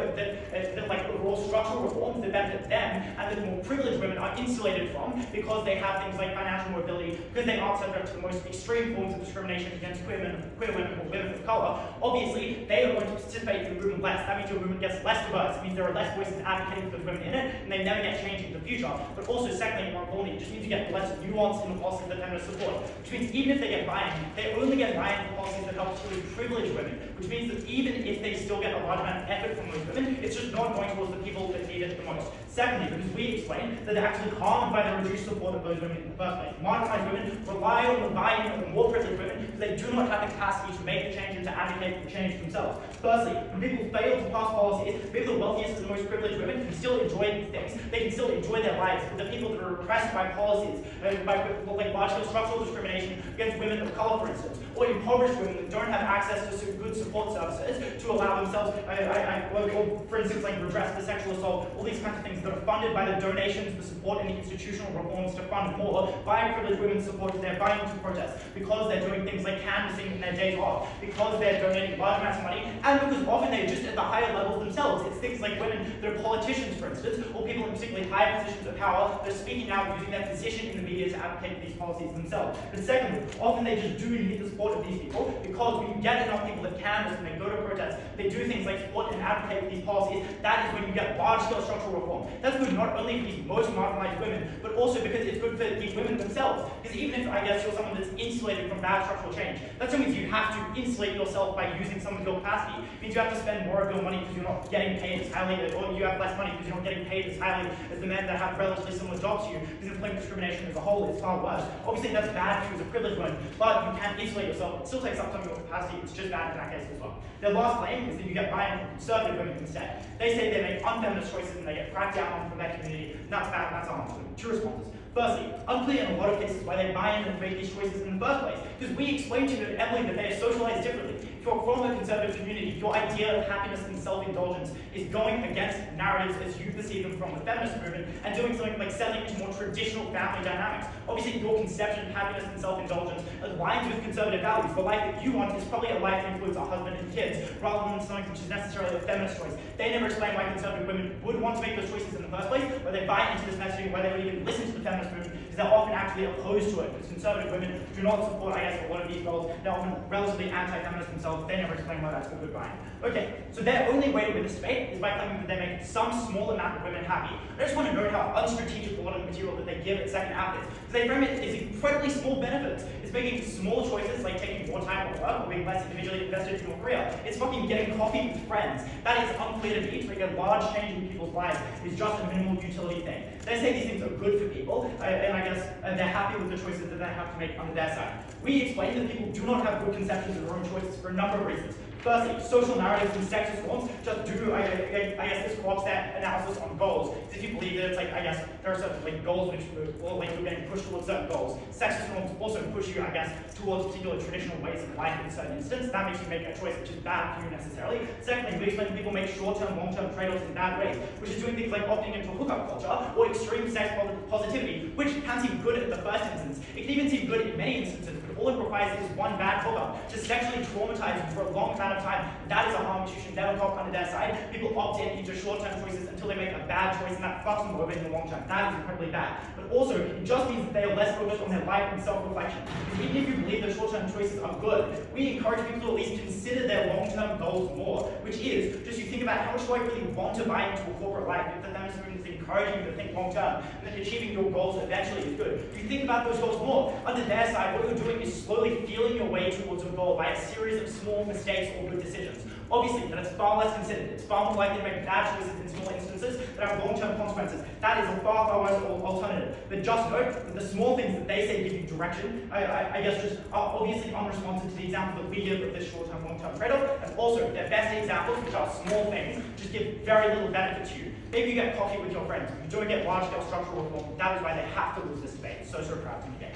[SPEAKER 5] like overall structural reforms that benefit them, and that more privileged women are insulated from because they have things like financial mobility, because they aren't subject to the most extreme forms of discrimination against queer women or women of color. Obviously, they are going to participate in the movement less. That means your movement gets less diverse. It means there are less voices advocating for the women in it, and they never get changed in the future. But also, secondly, more importantly, it just means you get less nuance in the policies that feminists support. Which means even if they get buy-in, they only get buy-in for policies that help particularly privileged women. Which means that even if they still get a large amount of effort from those women, it's just not going towards the people that need it the most. Secondly, because we explain that they're actually harmed by the reduced support of those women in the first place. Marginalized women rely on the buy-in of the more privileged women because they do not have the capacity to make the change and to advocate for change themselves. Firstly, when people fail to pass policies, maybe the wealthiest and the most privileged women can still enjoy these things. They can still enjoy their lives. But the people that are repressed by policies, by like large-scale structural discrimination against women of color, for instance, or impoverished women that don't have access to good support services to allow themselves, or for instance, like redress for sexual assault, all these kinds of things that are funded by the donations, the support, and the institutional reforms to fund more by privileged women's support to their buying into protests, because they're doing things like canvassing in their days off, because they're donating large amounts of money, and because often they're just at the higher levels themselves. It's things like women that are politicians, for instance, or people in particularly high positions of power that are speaking out using their position in the media to advocate for these policies themselves. But secondly, often they just do need the support of these people, because when you get enough people that canvass and they go to protests, they do things like support and advocate for these policies, that is when you get large-scale structural reform. That's good not only for these most marginalized women, but also because it's good for these women themselves. Because even if, I guess, you're someone that's insulated from bad structural change, that means you have to insulate yourself by using some of your capacity. It means you have to spend more of your money because you're not getting paid as highly, or you have less less money because you're not getting paid as highly as the men that have relatively similar jobs to you, because employment discrimination as a whole is far worse. Obviously, that's bad for you as a privileged woman, but you can insulate yourself. It still takes up some of your capacity. It's just bad in that case as well. Their last claim is that you get buy-in from conservative women instead. They say they make unfeminist choices and they get cracked down on from their community. And that's bad, and that's harmful. Two responses. Firstly, unclear in a lot of cases why they buy in and make these choices in the first place. Because we explained to you at Emily that they are socialized differently. If you're from a conservative community, your idea of happiness and self-indulgence is going against narratives as you perceive them from the feminist movement and doing something like selling into more traditional family dynamics. Obviously, your conception of happiness and self-indulgence aligns with conservative values. The life that you want is probably a life that includes a husband and kids, rather than something which is necessarily a feminist choice. They never explain why conservative women would want to make those choices in the first place, why they buy into this messaging, why they would even listen to the feminist movement, because they're often actually opposed to it. Because conservative women do not support, I guess, a lot of these goals. They're often relatively anti-feminist themselves. They never explain why that's a good buy. Okay, so their only way to win this debate is by claiming that they make some small amount of women happy. I just want to note how unstrategic a lot of the material that they give at second half is. Because they frame it as incredibly small benefits. It's making small choices like taking more time at work or being less individually invested in your career. It's fucking getting coffee with friends. That is unclear to me. To make a large change in people's lives is just a minimal utility thing. They say these things are good for people, and I guess they're happy with the choices that they have to make on their side. We explain that people do not have good conceptions of their own choices for a number of reasons. Firstly, social narratives and sexist norms just do, I guess, this co-ops that analysis on goals. If you believe that it's like, I guess, there are certain like goals which, or like you're getting pushed towards certain goals. Sexist norms also push you, I guess, towards particular traditional ways of life in certain instances. That makes you make a choice which is bad for you necessarily. Secondly, we explain that people make short-term, long-term trade-offs in bad ways, which is doing things like opting into hookup culture or extreme sex positivity, which can seem good at the first instance. It can even seem good in many instances, but all it requires is one bad hookup to sexually traumatize you for a long amount of time. That is a harm which you should never cop under their side. People opt in into short-term choices until they make a bad choice, and that fucks them over in the long term. That is incredibly bad. But also, it just means that they are less focused on their life and self-reflection. Because even if you believe that short-term choices are good, we encourage people to at least consider their long-term goals more, which is just you think about how much do I really want to buy into a corporate life. If the feminist movement is encouraging you to think long-term, and that achieving your goals eventually is good. You think about those goals more. Under their side, what you're doing is slowly feeling your way towards a goal by a series of small mistakes or good decisions. Obviously, that is far less considered. It's far more likely to make bad choices in small instances that have long-term consequences. That is a far, far worse alternative. But just note that the small things that they say give you direction, I guess just are obviously unresponsive to the example that we give of this short-term, long-term trade-off. And also, their best examples, which are small things, just give very little benefit to you. Maybe you get coffee with your friends. If you don't get large-scale structural reform, that is why they have to lose this debate. So proud to be gay.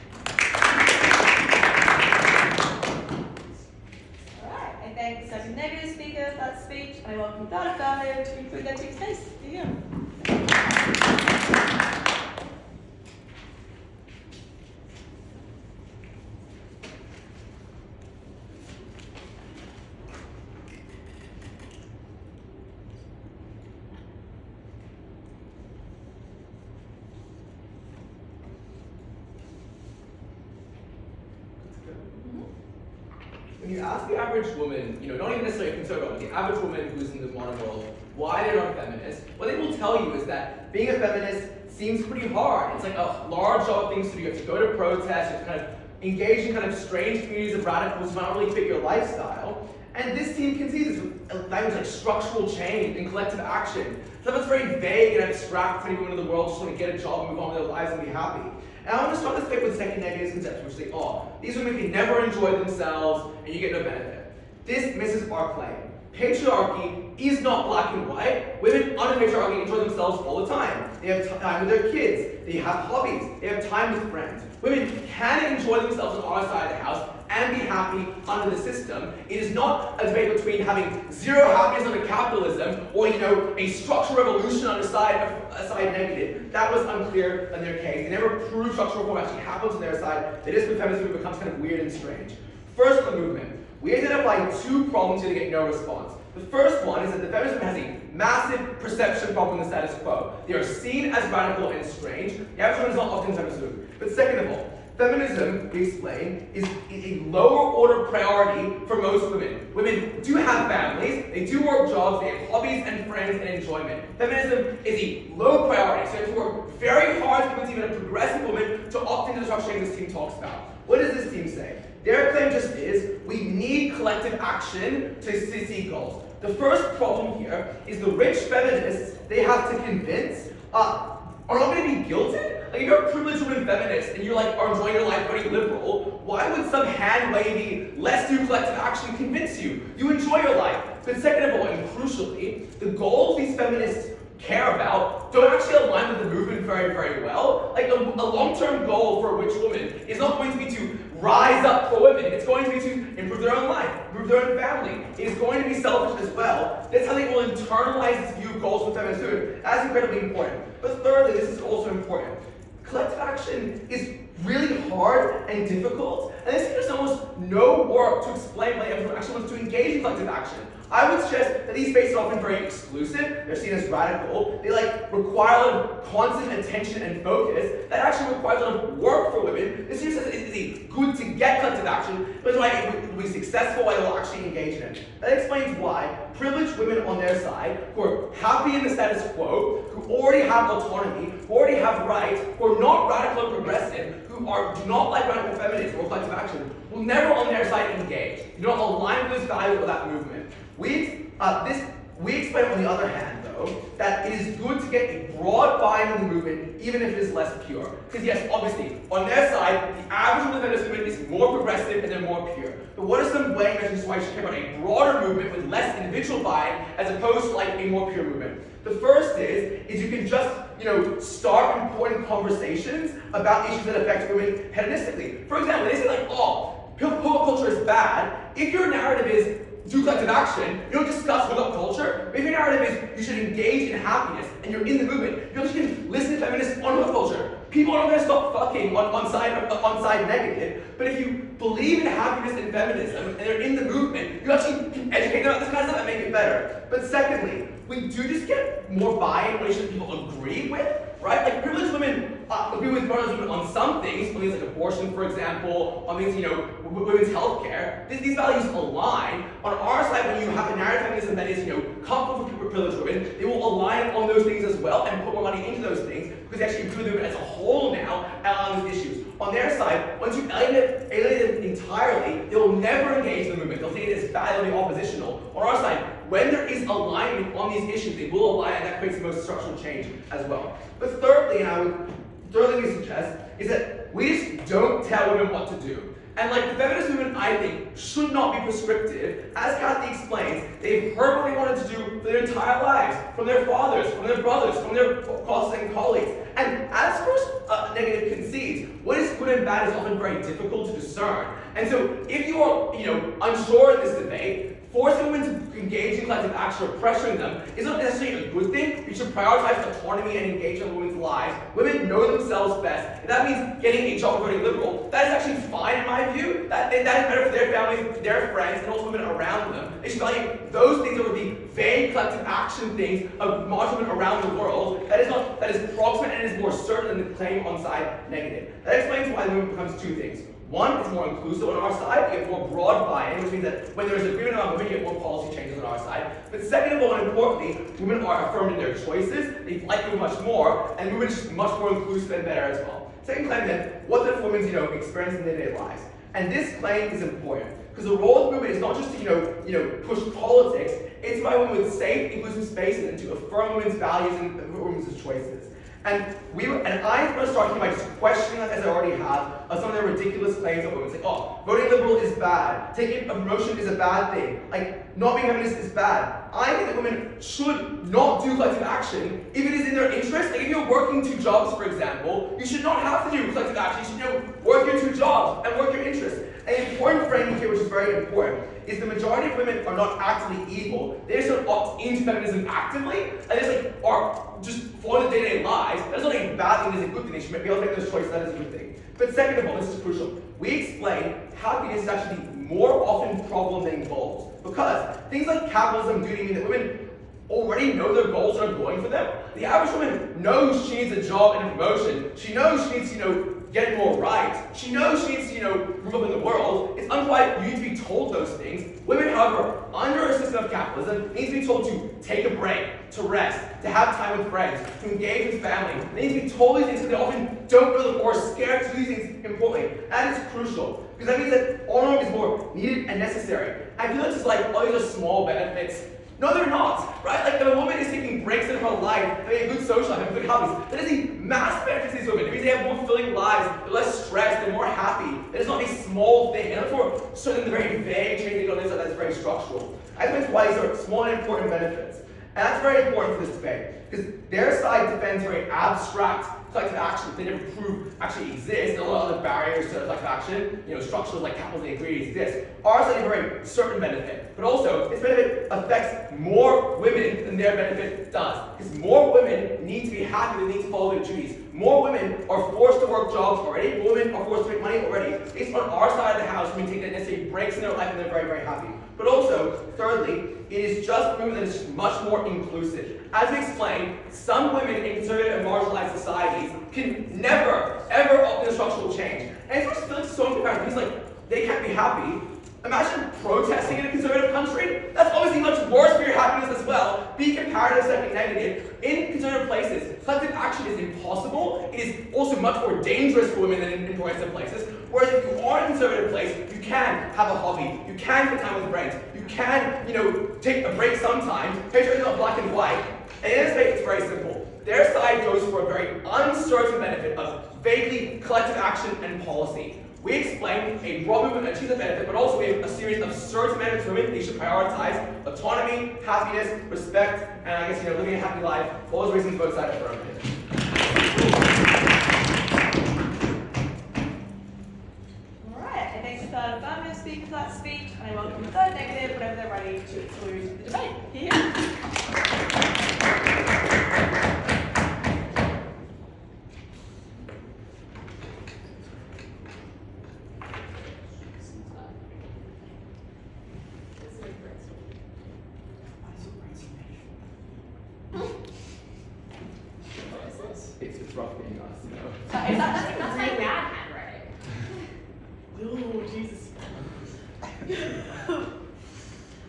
[SPEAKER 2] I thank the second negative speaker for that speech. I welcome Donna Farlow to conclude their team's case. Here you go.
[SPEAKER 6] When you ask the average woman, not even necessarily a conservative, but the average woman who's in the modern world, why they're not feminists, what they will tell you is that being a feminist seems pretty hard. It's like a large job of things to do. You have to go to protests, you have to kind of engage in kind of strange communities of radicals who might not really fit your lifestyle. And this team can see this with language like structural change and collective action. Stuff that's very vague and abstract for any women in the world just want to get a job and move on with their lives and be happy. And I want to start this debate with second negative conception, which say, these women can never enjoy themselves and you get no benefit. This misses our claim. Patriarchy is not black and white. Women under patriarchy enjoy themselves all the time. They have time with their kids. They have hobbies. They have time with friends. Women can enjoy themselves on our side of the house and be happy under the system. It is not a debate between having zero happiness under capitalism or, a structural revolution on a side negative. That was unclear in their case. They never proved structural reform actually happens on their side. That is when feminism becomes kind of weird and strange. First, the movement. We identify two problems here to get no response. The first one is that the feminism has a massive perception problem in the status quo. They are seen as radical and strange. The average woman is not often feminism. But second of all, feminism, we explain, is a lower order priority for most women. Women do have families, they do work jobs, they have hobbies and friends and enjoyment. Feminism is a low priority, so you have to work very hard to convince even a progressive woman to opt into the structure this team talks about. What does this team say? Their claim just is, we need collective action to see goals. The first problem here is the rich feminists they have to convince are not going to be guilted. Like if you're a privileged woman feminist and you're like are enjoying your life very liberal, why would some hand-wavy, let's do collective action convince you? You enjoy your life. But second of all, and crucially, the goals these feminists care about don't actually align with the movement very, very well. Like a long-term goal for a rich woman is not going to be to rise up for women. It's going to be to improve their own life, improve their own family. It is going to be selfish as well. That's how they will internalize this view of goals with feminist movement. That's incredibly important. But thirdly, this is also important. Collective action is really hard and difficult, and there's almost no work to explain why everyone actually wants to engage in collective action. I would suggest that these spaces are often very exclusive, they're seen as radical, they require a lot of constant attention and focus, that actually requires a lot of work for women. This usually says it's good to get collective action, but it's why it will be successful, why they'll actually engage in it. That explains why privileged women on their side, who are happy in the status quo, who already have autonomy, who already have rights, who are not radical or progressive, who do not like radical feminism or collective action, will never on their side engage. Do not align with those values of that movement. We explain on the other hand, though, that it is good to get a broad buy-in in the movement, even if it is less pure. Because yes, obviously, on their side, the average of the feminist movement is more progressive and they're more pure. But what are some weighing measures why you should care about a broader movement with less individual buy-in as opposed to a more pure movement? The first is you can just start important conversations about issues that affect women hedonistically. For example, they say hookup culture is bad. If your narrative is do collective action, you don't discuss hookup culture. If your narrative is you should engage in happiness and you're in the movement, you actually can listen to feminists on hookup culture. People aren't going to stop fucking on side negative, but if you believe in happiness and feminism and they're in the movement, you actually can educate them about this kind of stuff and make it better. But secondly, we do just get more buy-in when people agree with, right? Like privileged women agree with marginalized women on some things like abortion, for example, on things, women's health care. These values align. On our side, when you have a narrative feminism that is, comfortable for privileged women, they will align on those things as well and put more money into those things because they actually improve the movement as a whole now on these issues. On their side, once you alienate them entirely, they will never engage in the movement. They'll take it as bad, they'll be oppositional. On our side, when there is alignment on these issues, they will align, and that creates the most structural change as well. But thirdly, we suggest is that we just don't tell women what to do. And the feminist movement, I think, should not be prescriptive. As Kathy explains, they've heard what they wanted to do for their entire lives, from their fathers, from their brothers, from their bosses and colleagues. And as first negative concedes, what is good and bad is often very difficult to discern. And so if you are, unsure in this debate, forcing women to engage in collective action or pressuring them is not necessarily a good thing. We should prioritize autonomy and engagement in women's lives. Women know themselves best. If that means getting a job or voting liberal, that is actually fine in my view. That is better for their families, their friends, and also women around them. They should value those things over the vague collective action things of marginal women around the world. That is proximate and is more certain than the claim on side negative. That explains why the movement becomes two things. One, it's more inclusive on our side, you get more broad buy-in, which means that when there's agreement on women, you get more policy changes on our side. But second of all, and importantly, women are affirmed in their choices, they like you much more, and women are much more inclusive and better as well. Second claim then, what does women's experience in their day-to-day lives? And this claim is important, because the role of the movement is not just to push politics, it's to provide women with safe, inclusive spaces and to affirm women's values and women's choices. And I'm going to start here by just questioning, as I already have, some of the ridiculous claims of women. It's voting liberal is bad. Taking a promotion is a bad thing. Not being feminist is bad. I think that women should not do collective action if it is in their interest. If you're working two jobs, for example, you should not have to do collective action. You should work your two jobs and work your interests. An important framing here, which is very important, is the majority of women are not actively evil. They just don't opt into feminism actively, and are just following their day-to-day lives. That's not a bad thing, it's a good thing. They should be able to make those choices, that is a good thing. But second of all, this is crucial, we explain happiness is actually more often problem than goals. Because things like capitalism do mean that women already know their goals are going for them. The average woman knows she needs a job and a promotion. She knows she needs to, get more rights. She knows she needs to, move up in the world. It's unquite you need to be told those things. Women, however, under a system of capitalism, need to be told to take a break, to rest, to have time with friends, to engage with family. They need to be told these things because they often don't know them or are scared to do these things importantly. That is crucial. Because that means that honor is more needed and necessary. I feel it's just all these are small benefits. No, they're not, right? Like, if a woman is taking breaks in her life, having a good social life, having good hobbies, that is a massive benefit to these women. It means they have more fulfilling lives, they're less stressed, they're more happy. That is not a small thing. And therefore, certainly the very vague changing on this, that's very structural. I think that's why these are small and important benefits. And that's very important for this debate, because their side defends very abstract collective action. They never prove actually exist. There are a lot of other barriers to collective action. Structures like capitalism and greed exist. Ours has a very certain benefit, but also its benefit affects more women than their benefit does. Because more women need to be happy, they need to follow their duties. More women are forced to work jobs already. More women are forced to make money already. It's on our side of the house when we take necessary breaks in their life and they're very, very happy. But also, thirdly, it is just a movement that is much more inclusive. As we explained, some women in conservative and marginalized societies can never, ever opt in structural change. And it's just Felix is so unprepared. He's like, they can't be happy. Imagine protesting in a conservative country. That's obviously much worse for your happiness as well. Be comparative, second negative. In conservative places, collective action is impossible. It is also much more dangerous for women than in progressive places. Whereas if you are in a conservative place, you can have a hobby. You can spend time with friends. You can, take a break sometimes. Picture it's not black and white. And in this case, it's very simple. Their side goes for a very uncertain benefit of vaguely collective action and policy. We explain a broad movement that achieves a benefit, but also we have a series of certain benefits for women. They should prioritize autonomy, happiness, respect, and I guess living a happy life. All those reasons both sides are for
[SPEAKER 2] Alright, I thank the third affirmative speaker for that speech, and I welcome the third negative whenever they're ready to conclude the debate. Here.
[SPEAKER 6] It's rough being us,
[SPEAKER 3] That's my bad handwriting.
[SPEAKER 2] Oh, Jesus.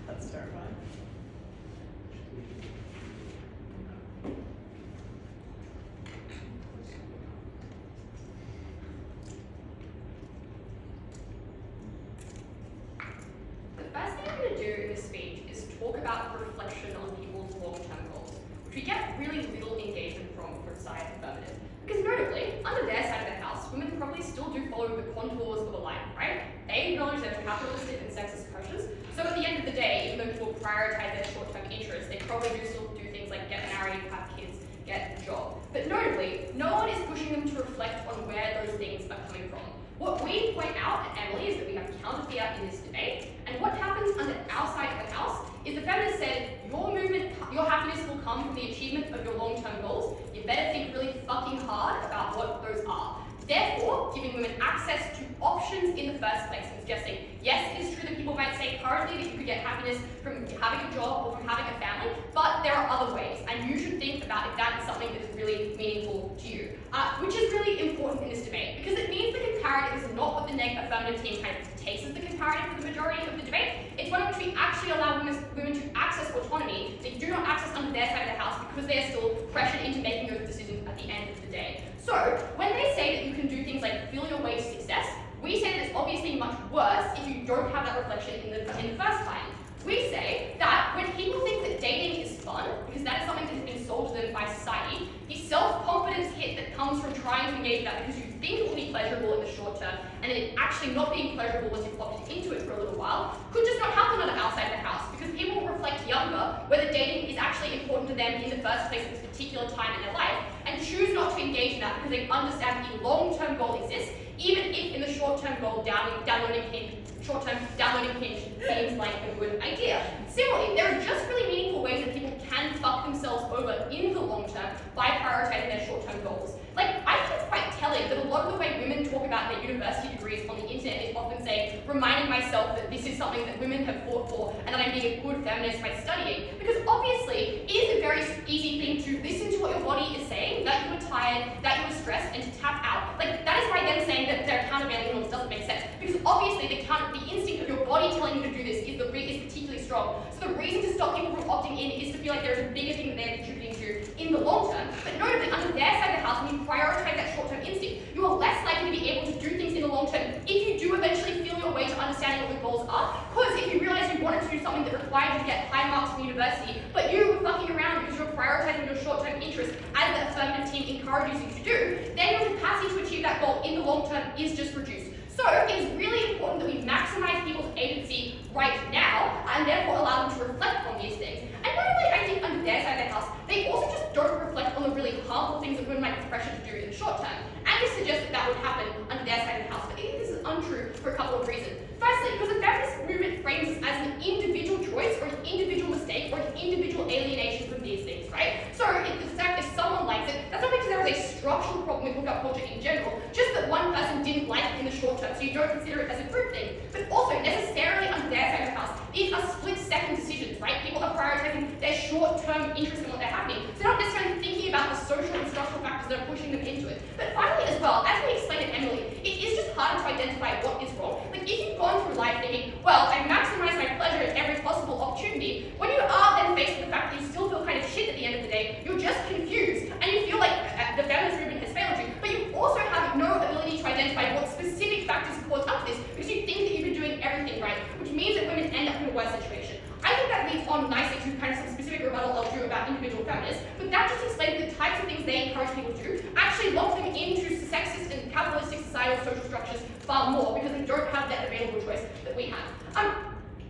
[SPEAKER 2] That's terrifying.
[SPEAKER 3] The first thing I'm going to do in this speech is talk about reflection on people's long-term goals, which we get really little engagement from side affirmative. Because notably, under their side of the house, women probably still do follow the contours of a life, right? They acknowledge their capitalistic and sexist pressures, so at the end of the day, even though people prioritize their short-term interests, they probably do still do things like get married, have kids, get a job. But notably, no one is pushing them to reflect on where those things are coming from. What we point out at Emily is that we have counter fiat in this debate, and what happens under our side of the house is the feminist said, your happiness will come from the achievement of your long-term goals. You better think really fucking hard about what those are. Therefore, giving women access to options in the first place and suggesting, yes, it is true that people might say currently that you could get happiness from having a job or from having a family, but there are other ways, and you should think about if that is something that is really meaningful to you. Which is really important in this debate, because it means the comparative is not what the affirmative team kind of takes as the comparative for the majority of the debate. It's one in which we actually allow women to access autonomy they do not access under their side of the house because they are still pressured into making those decisions at the end of the day. So, when they say that you can do things like feel your way to success, we say that it's obviously much worse if you don't have that reflection in the first time. We say that when people think that dating is fun, because that is something that has been sold to them by society, the self-confidence hit that comes from trying to engage that because you think it will be pleasurable in the short term, and then it actually not being pleasurable once you've opted into it for a little while, could just not happen on the outside of the house, because people will reflect younger whether dating is actually important to them in the first place at this particular time in their life, and choose not to engage in that because they understand the long-term goal exists, even if in the short-term goal downloading Hinge seems like a good idea. Similarly, there are just really meaningful ways that people can fuck themselves over in the long term by prioritizing their short-term goals. Like, I think it's quite telling that a lot of the way women talk about their university degrees on the internet is often saying, reminding myself that this is something that women have fought for and that I'm being a good feminist by studying. Because obviously, it is a very easy thing to listen to what your body is saying, that you were tired, that you were stressed, and to tap out. Like, that is why them saying that they're countervailing norms doesn't make sense. Because obviously, the instinct of your body telling you to do this is particularly strong. So the reason to stop people from opting in is to feel like there's a bigger thing that they're contributing to in the long term. But notably, under their side of the house, when you prioritize that short-term instinct, you are less likely to be able to do things in the long term if you do eventually feel your way to understanding what the goals are. Because if you realize you wanted to do something
[SPEAKER 7] something that required you to get high marks from university, but you were fucking around because you're prioritizing your short-term interests as the affirmative team encourages you to do, then your capacity to achieve that goal in the long term is just reduced. So it is really important that we maximize people's agency right now and therefore allow them to reflect on these things. And not only, I think, under their side of the house, they also just don't reflect on the really harmful things that women might be pressured to do in the short term. Angus suggests that would happen under their side of the house, but I think this is untrue for a couple of reasons. Firstly, because the feminist movement frames this as an individual choice or an individual mistake or an individual alienation from these things, right? So if someone likes it, that's not because there is a structural problem with hookup culture in general, just that one person didn't like it in the short term, so you don't consider it as a group thing. But also, necessarily under their side of the house, these are split-second decisions, right? People are prioritizing their short-term interest in what they're happening. So they're not necessarily thinking about the social and structural factors that are pushing them into it. But finally, as well, as we explained to Emily, it is just harder to identify what is wrong. Like, if you've gone through life thinking, well, I maximize my pleasure at every possible opportunity, when you are then faced with the fact that you still feel kind of shit at the end of the day, you're just confused, and you feel like the feminist movement has failed you, but you also have no ability to identify what specific factors cause up this, because you think that you've been doing everything right, which means that women end up in a worse situation. I think that leads on nicely to kind of some specific rebuttal I'll do about individual feminists, but that just explains the types of things they encourage people to do, actually lock them into sexist and capitalistic societal social structures far more, because they don't have that available choice that we have.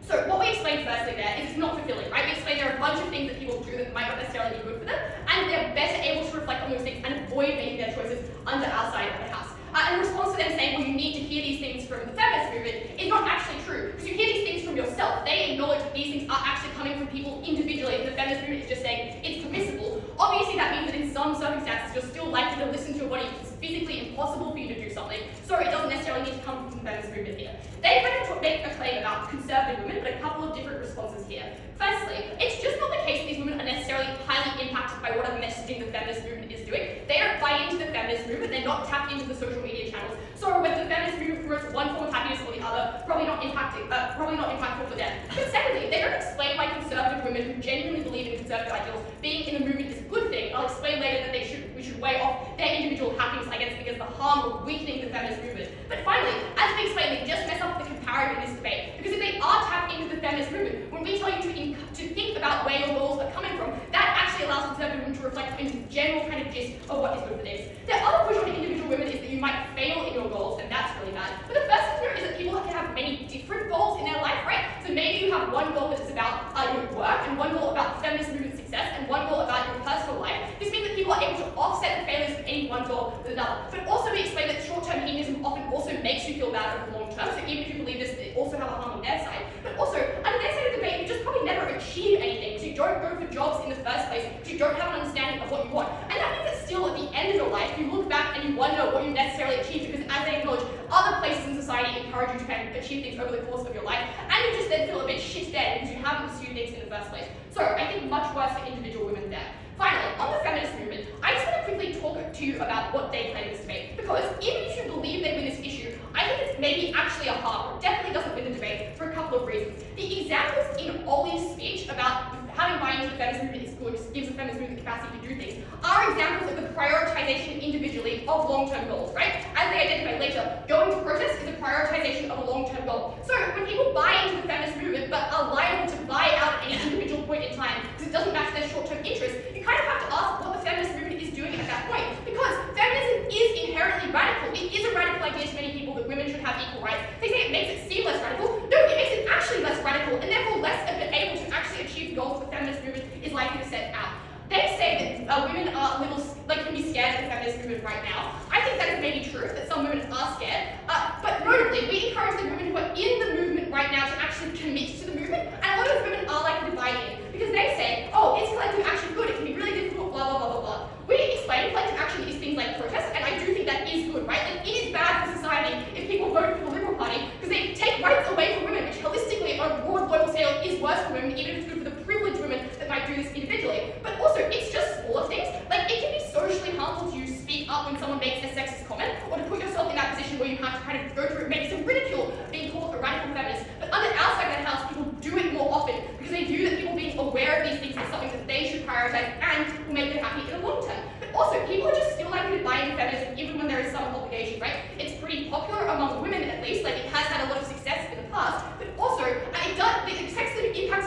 [SPEAKER 7] So what we explained firstly there is it's not fulfilling, right? We explained there are a bunch of things that people do that might not necessarily be good for them, and they're better able to reflect on those things and avoid making their choices under our side of the house. In response to them saying, well, you need to hear these things from the feminist movement, is not actually true, because you hear these things from yourself. They acknowledge that these things are actually coming from people individually, and the feminist movement is just saying it's permissible. Obviously, that means that in some circumstances, you're still likely to listen to a body if it's physically impossible for you to do something, so it doesn't necessarily need to come from the feminist movement here. They kind of make a claim about conservative women, but a couple of different responses here. Firstly, it's just not the case that these women are necessarily highly impacted by whatever messaging the feminist movement is doing. They don't buy into the feminist movement, they're not tapped into the social media channels. So when the feminist movement promotes one form of happiness or the other, probably not impactful for them. But secondly, they don't explain why conservative women who genuinely believe in conservative ideals being in the movement is a good thing. I'll explain later that we should weigh off their individual happiness against the harm of weakening the feminist movement. But finally, as we explained, they just mess up the comparative in this debate. Because if they are tapped into the feminist movement, when we tell you to think about where your goals are coming from, that actually allows conservative women to reflect into the general kind of gist of what is good for things. The other push on individual women is that you might fail in your goals, and that's really bad. But the first thing here is that people can have many different goals in their life, right? So maybe you have one goal that is about your work, and one goal about feminist movement success, and one goal about your personal life. This means that people are able to offset the failures of any one goal with another. But also we explain that short-term hedonism often also makes you feel bad over the long term, so even if you believe this, they also have a harm on their side. But also, under their side of the debate, you just probably never achieve anything, because you don't go for jobs in the first place, because you don't have an understanding of what you want. And that means that still at the end of your life, you look back and you wonder what you necessarily achieved, because as they acknowledge, other places in society encourage you to kind of achieve things over the course of your life, and you just then feel a bit shit dead because you haven't pursued things in the first place. So I think much worse for individual women there. Finally, on the feminist movement, I just want to quickly talk to you about what they claim in this debate, because even if you believe they win this issue, I think it's maybe actually a harm. It definitely doesn't win the debate for a couple of reasons. The examples in Ollie's speech about having buy-in to the feminist movement is good, gives the feminist movement the capacity to do things, are examples of the prioritization individually of long-term goals, right? As they identify later, going to protest is a prioritization of a long-term goal. So when people buy into the feminist movement but are liable to buy out at any individual point in time because it doesn't match their short-term interests, you kind of have to ask what the feminist movement is doing at that point. Because feminism is inherently radical. It is a radical idea to many people that women should have equal rights. They say it makes it seem less radical. No, it makes it actually less radical, and therefore less able to actually achieve goals the feminist movement is likely to set out. They say that women are a little, can be scared of the feminist movement right now. I think that is maybe true, that some women are scared. But notably, we encourage the women who are in the movement right now to actually commit to the movement, and a lot of women are likely to buy in, because they say, oh, is collective action good? It can be really difficult, blah, blah, blah, blah, blah. We explain collective action is things like protest, and I do think that is good, right? Like, it is bad for society if people vote for the Liberal Party, because they take rights away from women, which holistically on a broad global scale is worse for women, even if it's good for the privileged women that might do this individually. But also, it's just smaller things. Like, it can be socially harmful to you to speak up when someone makes a sexist comment, or to put yourself in that position where you have to kind of go through maybe some ridicule being called a radical feminist. But under our side of the house, people do it more often because they view that people being aware of these things is something that they should prioritize and will make them happy in the long term. But also, people are just still likely to buy into feminism even when there is some obligation, right? It's pretty popular among women, at least. Like, it has had a lot of success in the past, but also, the sexism impacts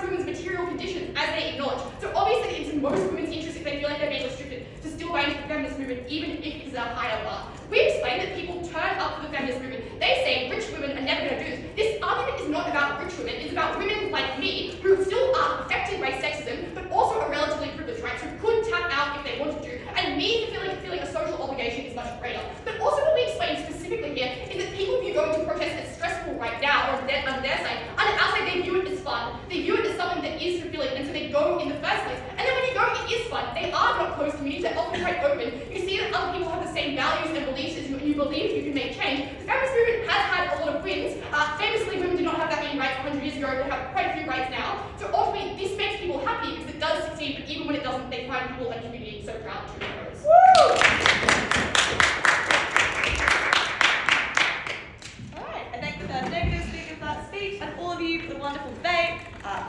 [SPEAKER 7] it is fun. They are not closed communities, they're often quite open. You see that other people have the same values and beliefs as you, and you believe you can make change. The feminist movement has had a lot of wins. Famously, women did not have that many rights 100 years ago, they have quite a few rights now. So ultimately, this makes people happy because it does succeed, but even when it doesn't, they find people and community so proud to oppose.
[SPEAKER 2] Alright, I thank the first negative speaker for that speech and all of you for the wonderful debate.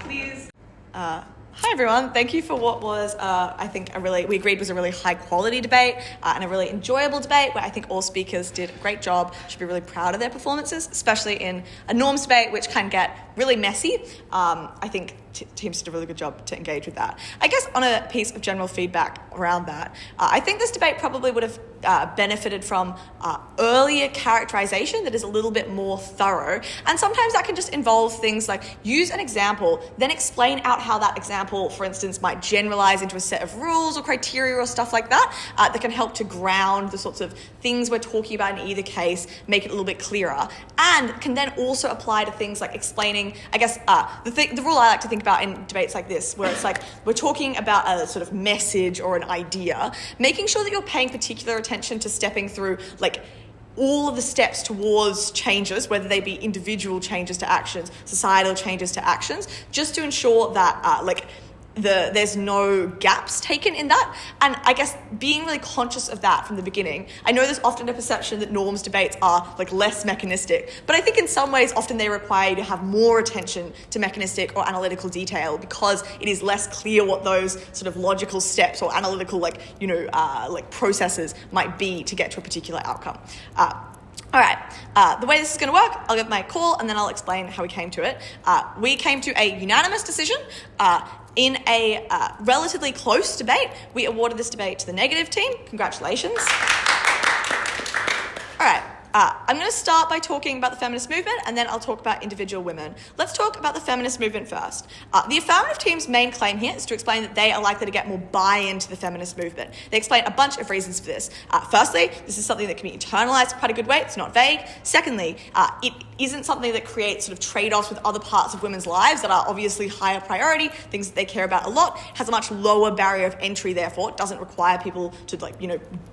[SPEAKER 2] Please. Hi everyone, thank you for what was, I think, we agreed was a really high quality debate and a really enjoyable debate where I think all speakers did a great job, should be really proud of their performances, especially in a norms debate which can get really messy. I think teams did a really good job to engage with that. I guess on a piece of general feedback around that, I think this debate probably would have benefited from earlier characterization that is a little bit more thorough, and sometimes that can just involve things like use an example, then explain out how that example, for instance, might generalize into a set of rules or criteria or stuff like that, that can help to ground the sorts of things we're talking about in either case, make it a little bit clearer, and can then also apply to things like explaining, I guess, the rule I like to think about in debates like this, where it's like we're talking about a sort of message or an idea, making sure that you're paying particular attention to stepping through like all of the steps towards changes, whether they be individual changes to actions, societal changes to actions, just to ensure that there's no gaps taken in that. And I guess being really conscious of that from the beginning. I know there's often a perception that norms debates are like less mechanistic, but I think in some ways often they require you to have more attention to mechanistic or analytical detail because it is less clear what those sort of logical steps or analytical processes might be to get to a particular outcome. All right, the way this is going to work, I'll give my call and then I'll explain how we came to it. We came to a unanimous decision. In a relatively close debate, we awarded this debate to the negative team. Congratulations. All right. I'm going to start by talking about the feminist movement and then I'll talk about individual women. Let's talk about the feminist movement first. The affirmative team's main claim here is to explain that they are likely to get more buy-in to the feminist movement. They explain a bunch of reasons for this. Firstly, this is something that can be internalized in quite a good way. It's not vague. Secondly, it isn't something that creates sort of trade-offs with other parts of women's lives that are obviously higher priority, things that they care about a lot. It has a much lower barrier of entry, therefore. It doesn't require people to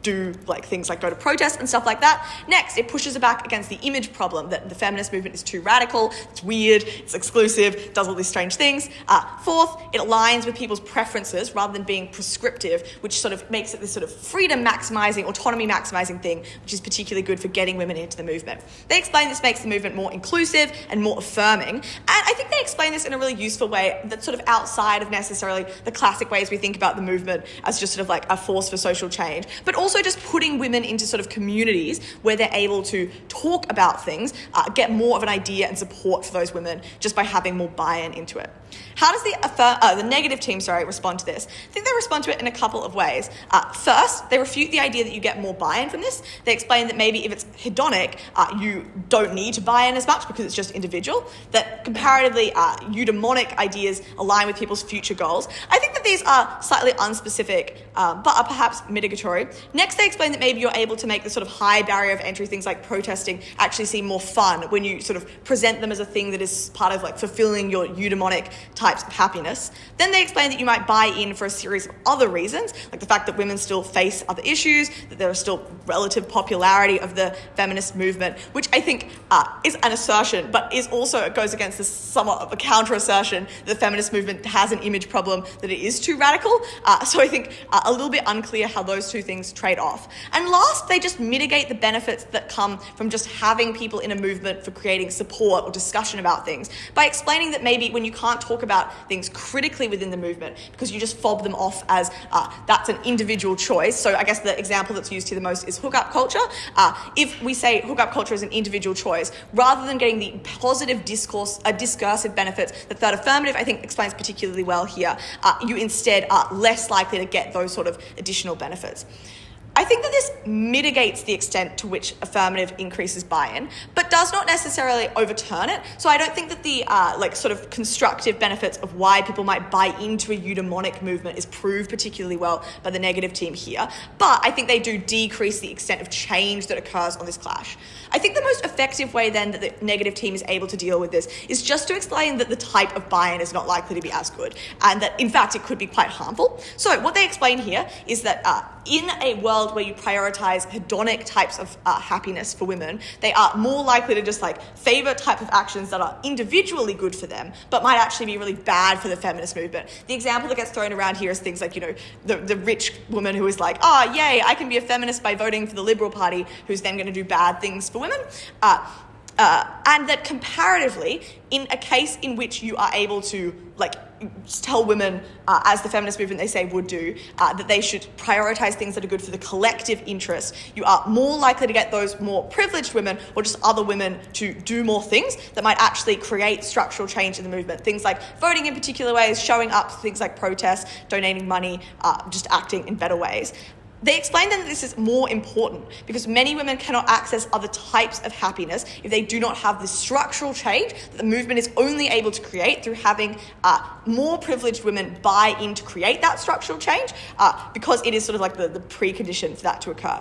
[SPEAKER 2] do things like go to protests and stuff like that. Next, it pushes back against the image problem that the feminist movement is too radical, it's weird, it's exclusive, does all these strange things. Fourth, it aligns with people's preferences rather than being prescriptive, which sort of makes it this sort of freedom maximizing, autonomy maximizing thing, which is particularly good for getting women into the movement. They explain this makes the movement more inclusive and more affirming, and I think they explain this in a really useful way that's sort of outside of necessarily the classic ways we think about the movement as just sort of like a force for social change, but also just putting women into sort of communities where they're able to talk about things, get more of an idea and support for those women just by having more buy-in into it. How does the negative team respond to this? I think they respond to it in a couple of ways. First, they refute the idea that you get more buy-in from this. They explain that maybe if it's hedonic, you don't need to buy in as much because it's just individual, that comparatively eudaimonic ideas align with people's future goals. I think that these are slightly unspecific, but are perhaps mitigatory. Next, they explain that maybe you're able to make the sort of high barrier of entry, things like protesting, actually seem more fun when you sort of present them as a thing that is part of like fulfilling your eudaimonic types of happiness. Then they explain that you might buy in for a series of other reasons, like the fact that women still face other issues, that there is still relative popularity of the feminist movement, which I think is an assertion, but is also, it goes against this somewhat of a counter assertion that the feminist movement has an image problem, that it is too radical. So I think a little bit unclear how those two things trade off. And last, they just mitigate the benefits that come from just having people in a movement for creating support or discussion about things by explaining that maybe when you can't talk about things critically within the movement because you just fob them off as that's an individual choice. So I guess the example that's used here the most is hookup culture. If we say hookup culture is an individual choice, rather than getting the positive discursive benefits that third affirmative I think explains particularly well here, you instead are less likely to get those sort of additional benefits. I think that this mitigates the extent to which affirmative increases buy-in, but does not necessarily overturn it. So I don't think that the sort of constructive benefits of why people might buy into a eudaimonic movement is proved particularly well by the negative team here. But I think they do decrease the extent of change that occurs on this clash. I think the most effective way then that the negative team is able to deal with this is just to explain that the type of buy-in is not likely to be as good, and that in fact it could be quite harmful. So what they explain here is that in a world where you prioritize hedonic types of happiness for women, they are more likely to just like favor type of actions that are individually good for them, but might actually be really bad for the feminist movement. The example that gets thrown around here is things like, the rich woman who is like, oh, yay, I can be a feminist by voting for the Liberal Party, who's then going to do bad things for women. And that comparatively, in a case in which you are able to tell women, as the feminist movement they say would do, that they should prioritize things that are good for the collective interest, you are more likely to get those more privileged women or just other women to do more things that might actually create structural change in the movement. Things like voting in particular ways, showing up, things like protests, donating money, just acting in better ways. They explain then that this is more important because many women cannot access other types of happiness if they do not have the structural change that the movement is only able to create through having more privileged women buy in to create that structural change, because it is sort of like the precondition for that to occur.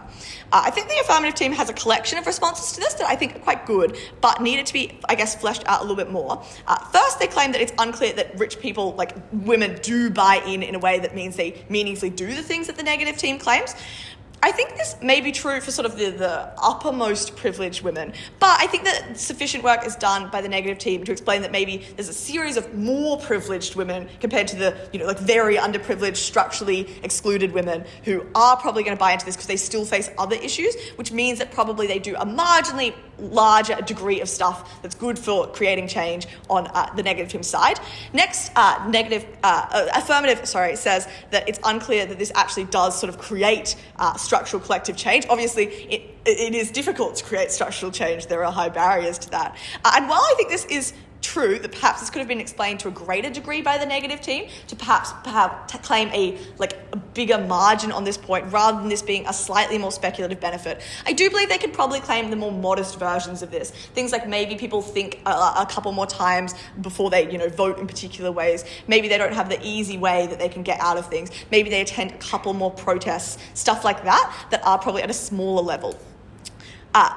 [SPEAKER 2] I think the affirmative team has a collection of responses to this that I think are quite good, but needed to be, I guess, fleshed out a little bit more. First, they claim that it's unclear that rich people, like women, do buy in a way that means they meaningfully do the things that the negative team claims. I think this may be true for sort of the uppermost privileged women, but I think that sufficient work is done by the negative team to explain that maybe there's a series of more privileged women compared to the, very underprivileged, structurally excluded women who are probably going to buy into this because they still face other issues, which means that probably they do a marginally larger degree of stuff that's good for creating change on the negative team side. Next, affirmative says that it's unclear that this actually does sort of create structural collective change. Obviously, it is difficult to create structural change. There are high barriers to that. And while I think this is true, that perhaps this could have been explained to a greater degree by the negative team to perhaps claim a bigger margin on this point rather than this being a slightly more speculative benefit, I do believe they could probably claim the more modest versions of this. Things like maybe people think a couple more times before they vote in particular ways. Maybe they don't have the easy way that they can get out of things. Maybe they attend a couple more protests, stuff like that are probably at a smaller level.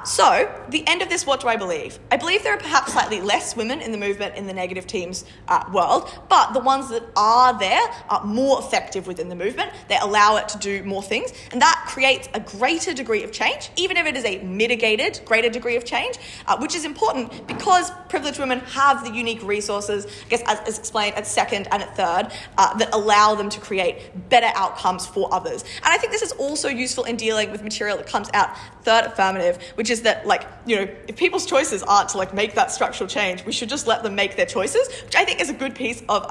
[SPEAKER 2] So, the end of this, what do I believe? I believe there are perhaps slightly less women in the movement in the negative team's world, but the ones that are there are more effective within the movement. They allow it to do more things, and that creates a greater degree of change, even if it is a mitigated greater degree of change, which is important because privileged women have the unique resources, I guess as explained at second and at third, that allow them to create better outcomes for others. And I think this is also useful in dealing with material that comes out third affirmative, which is that, if people's choices aren't to, make that structural change, we should just let them make their choices, which I think is a good piece of,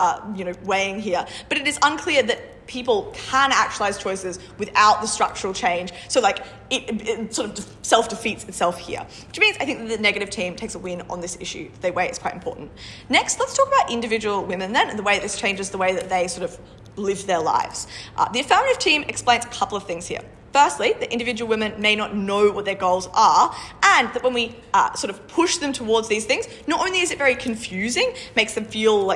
[SPEAKER 2] weighing here. But it is unclear that people can actualize choices without the structural change. So, it sort of self-defeats itself here, which means I think that the negative team takes a win on this issue. They weigh it's quite important. Next, let's talk about individual women then and the way this changes the way that they sort of live their lives. The affirmative team explains a couple of things here. Firstly, that individual women may not know what their goals are, and that when we sort of push them towards these things, not only is it very confusing, makes them feel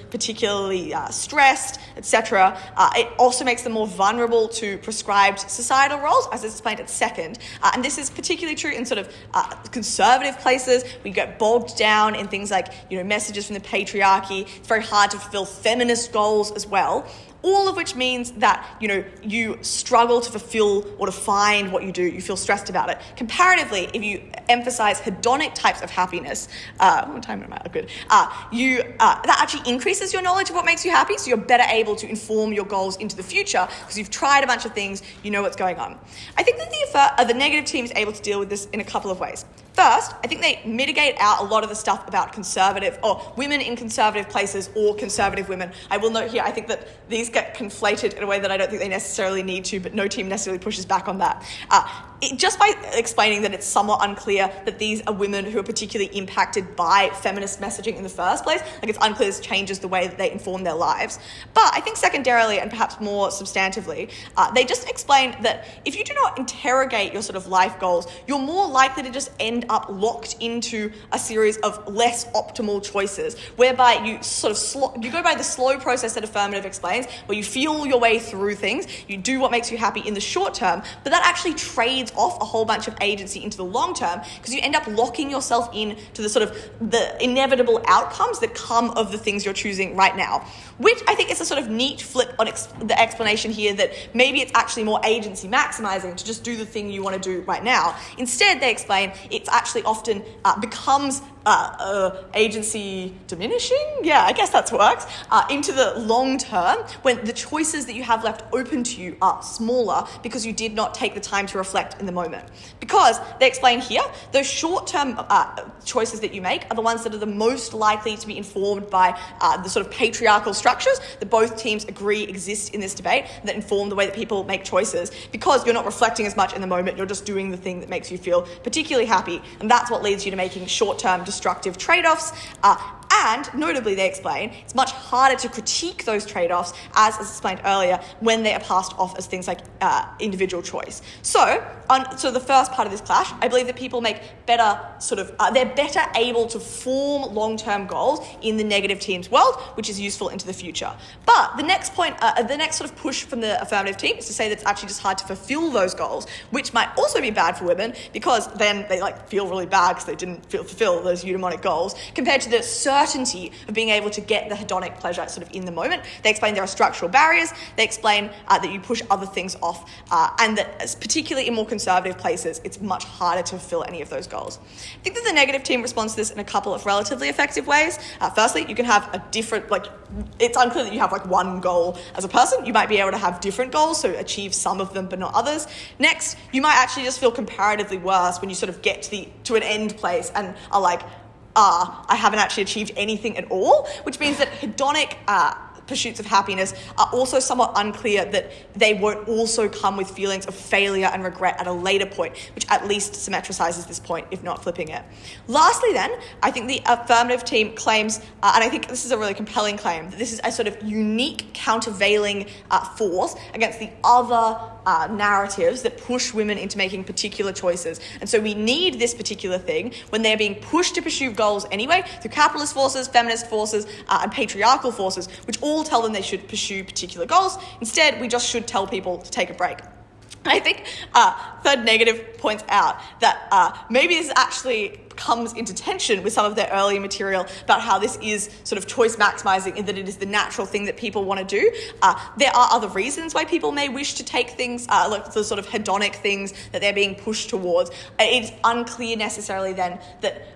[SPEAKER 2] particularly stressed, etc., it also makes them more vulnerable to prescribed societal roles, as is explained at second. And this is particularly true in sort of conservative places. We get bogged down in things like, messages from the patriarchy. It's very hard to fulfill feminist goals as well. All of which means that, you struggle to fulfill or to find what you do. You feel stressed about it. Comparatively, if you emphasize hedonic types of happiness, what time am I? Good. That actually increases your knowledge of what makes you happy, so you're better able to inform your goals into the future because you've tried a bunch of things, you know what's going on. I think that the negative team is able to deal with this in a couple of ways. First, I think they mitigate out a lot of the stuff about conservative or women in conservative places or conservative women. I will note here, I think that these get conflated in a way that I don't think they necessarily need to, but no team necessarily pushes back on that. Just by explaining that it's somewhat unclear that these are women who are particularly impacted by feminist messaging in the first place, it's unclear this changes the way that they inform their lives. But I think secondarily, and perhaps more substantively, they just explain that if you do not interrogate your sort of life goals, you're more likely to just end up locked into a series of less optimal choices, whereby you sort of you go by the slow process that affirmative explains, where you feel your way through things, you do what makes you happy in the short term, but that actually trades off a whole bunch of agency into the long term, because you end up locking yourself in to the sort of the inevitable outcomes that come of the things you're choosing right now, which I think is a sort of neat flip on the explanation here that maybe it's actually more agency maximizing to just do the thing you want to do right now. Instead, they explain it's actually often becomes agency diminishing, yeah, I guess that works, into the long term when the choices that you have left open to you are smaller because you did not take the time to reflect in the moment. Because they explain here, those short-term choices that you make are the ones that are the most likely to be informed by the sort of patriarchal structures that both teams agree exist in this debate that inform the way that people make choices, because you're not reflecting as much in the moment, you're just doing the thing that makes you feel particularly happy, and that's what leads you to making short-term destructive trade-offs. And notably, they explain, it's much harder to critique those trade-offs, as explained earlier, when they are passed off as things like individual choice. So the first part of this clash, I believe that people make better they're better able to form long-term goals in the negative team's world, which is useful into the future. But the next point, the next sort of push from the affirmative team is to say that it's actually just hard to fulfill those goals, which might also be bad for women, because then they feel really bad because they didn't fulfill those eudaimonic goals, compared to the certainty of being able to get the hedonic pleasure sort of in the moment. They explain there are structural barriers. They explain that you push other things off, and that particularly in more conservative places, it's much harder to fulfill any of those goals. I think that the negative team responds to this in a couple of relatively effective ways. Firstly, you can have a different, it's unclear that you have one goal as a person. You might be able to have different goals, so achieve some of them but not others. Next, you might actually just feel comparatively worse when you sort of get to an end place and are like, I haven't actually achieved anything at all, which means that hedonic pursuits of happiness are also somewhat unclear that they won't also come with feelings of failure and regret at a later point, which at least symmetricizes this point, if not flipping it. Lastly then, I think the affirmative team claims, and I think this is a really compelling claim, that this is a sort of unique countervailing force against the other narratives that push women into making particular choices. And so we need this particular thing when they're being pushed to pursue goals anyway through capitalist forces, feminist forces, and patriarchal forces, which all tell them they should pursue particular goals. Instead, we just should tell people to take a break. And I think third negative points out that maybe this actually comes into tension with some of their earlier material about how this is sort of choice maximizing, in that it is the natural thing that people want to do. There are other reasons why people may wish to take things, like the sort of hedonic things that they're being pushed towards. It's unclear necessarily then that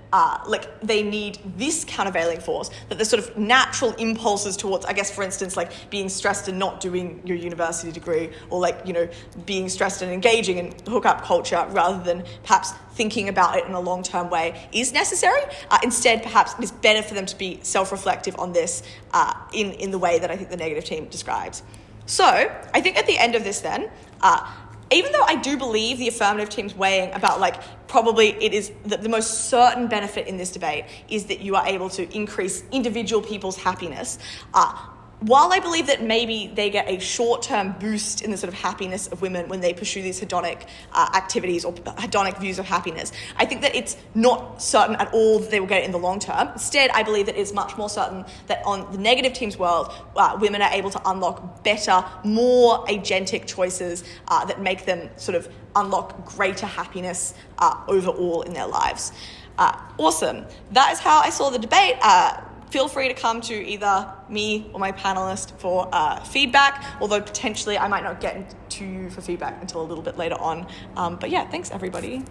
[SPEAKER 2] they need this countervailing force, that the sort of natural impulses towards, I guess, for instance, being stressed and not doing your university degree, or being stressed and engaging in hookup culture rather than perhaps thinking about it in a long-term way is necessary. Instead, perhaps it is better for them to be self-reflective on this in the way that I think the negative team describes. So I think at the end of this then, even though I do believe the affirmative team's weighing about probably it is the most certain benefit in this debate is that you are able to increase individual people's happiness, while I believe that maybe they get a short-term boost in the sort of happiness of women when they pursue these hedonic activities or hedonic views of happiness, I think that it's not certain at all that they will get it in the long term. Instead, I believe that it's much more certain that on the negative team's world, women are able to unlock better, more agentic choices that make them sort of unlock greater happiness overall in their lives. Awesome. That is how I saw the debate. Feel free to come to either me or my panelist for feedback, although potentially I might not get to you for feedback until a little bit later on. But yeah, thanks everybody.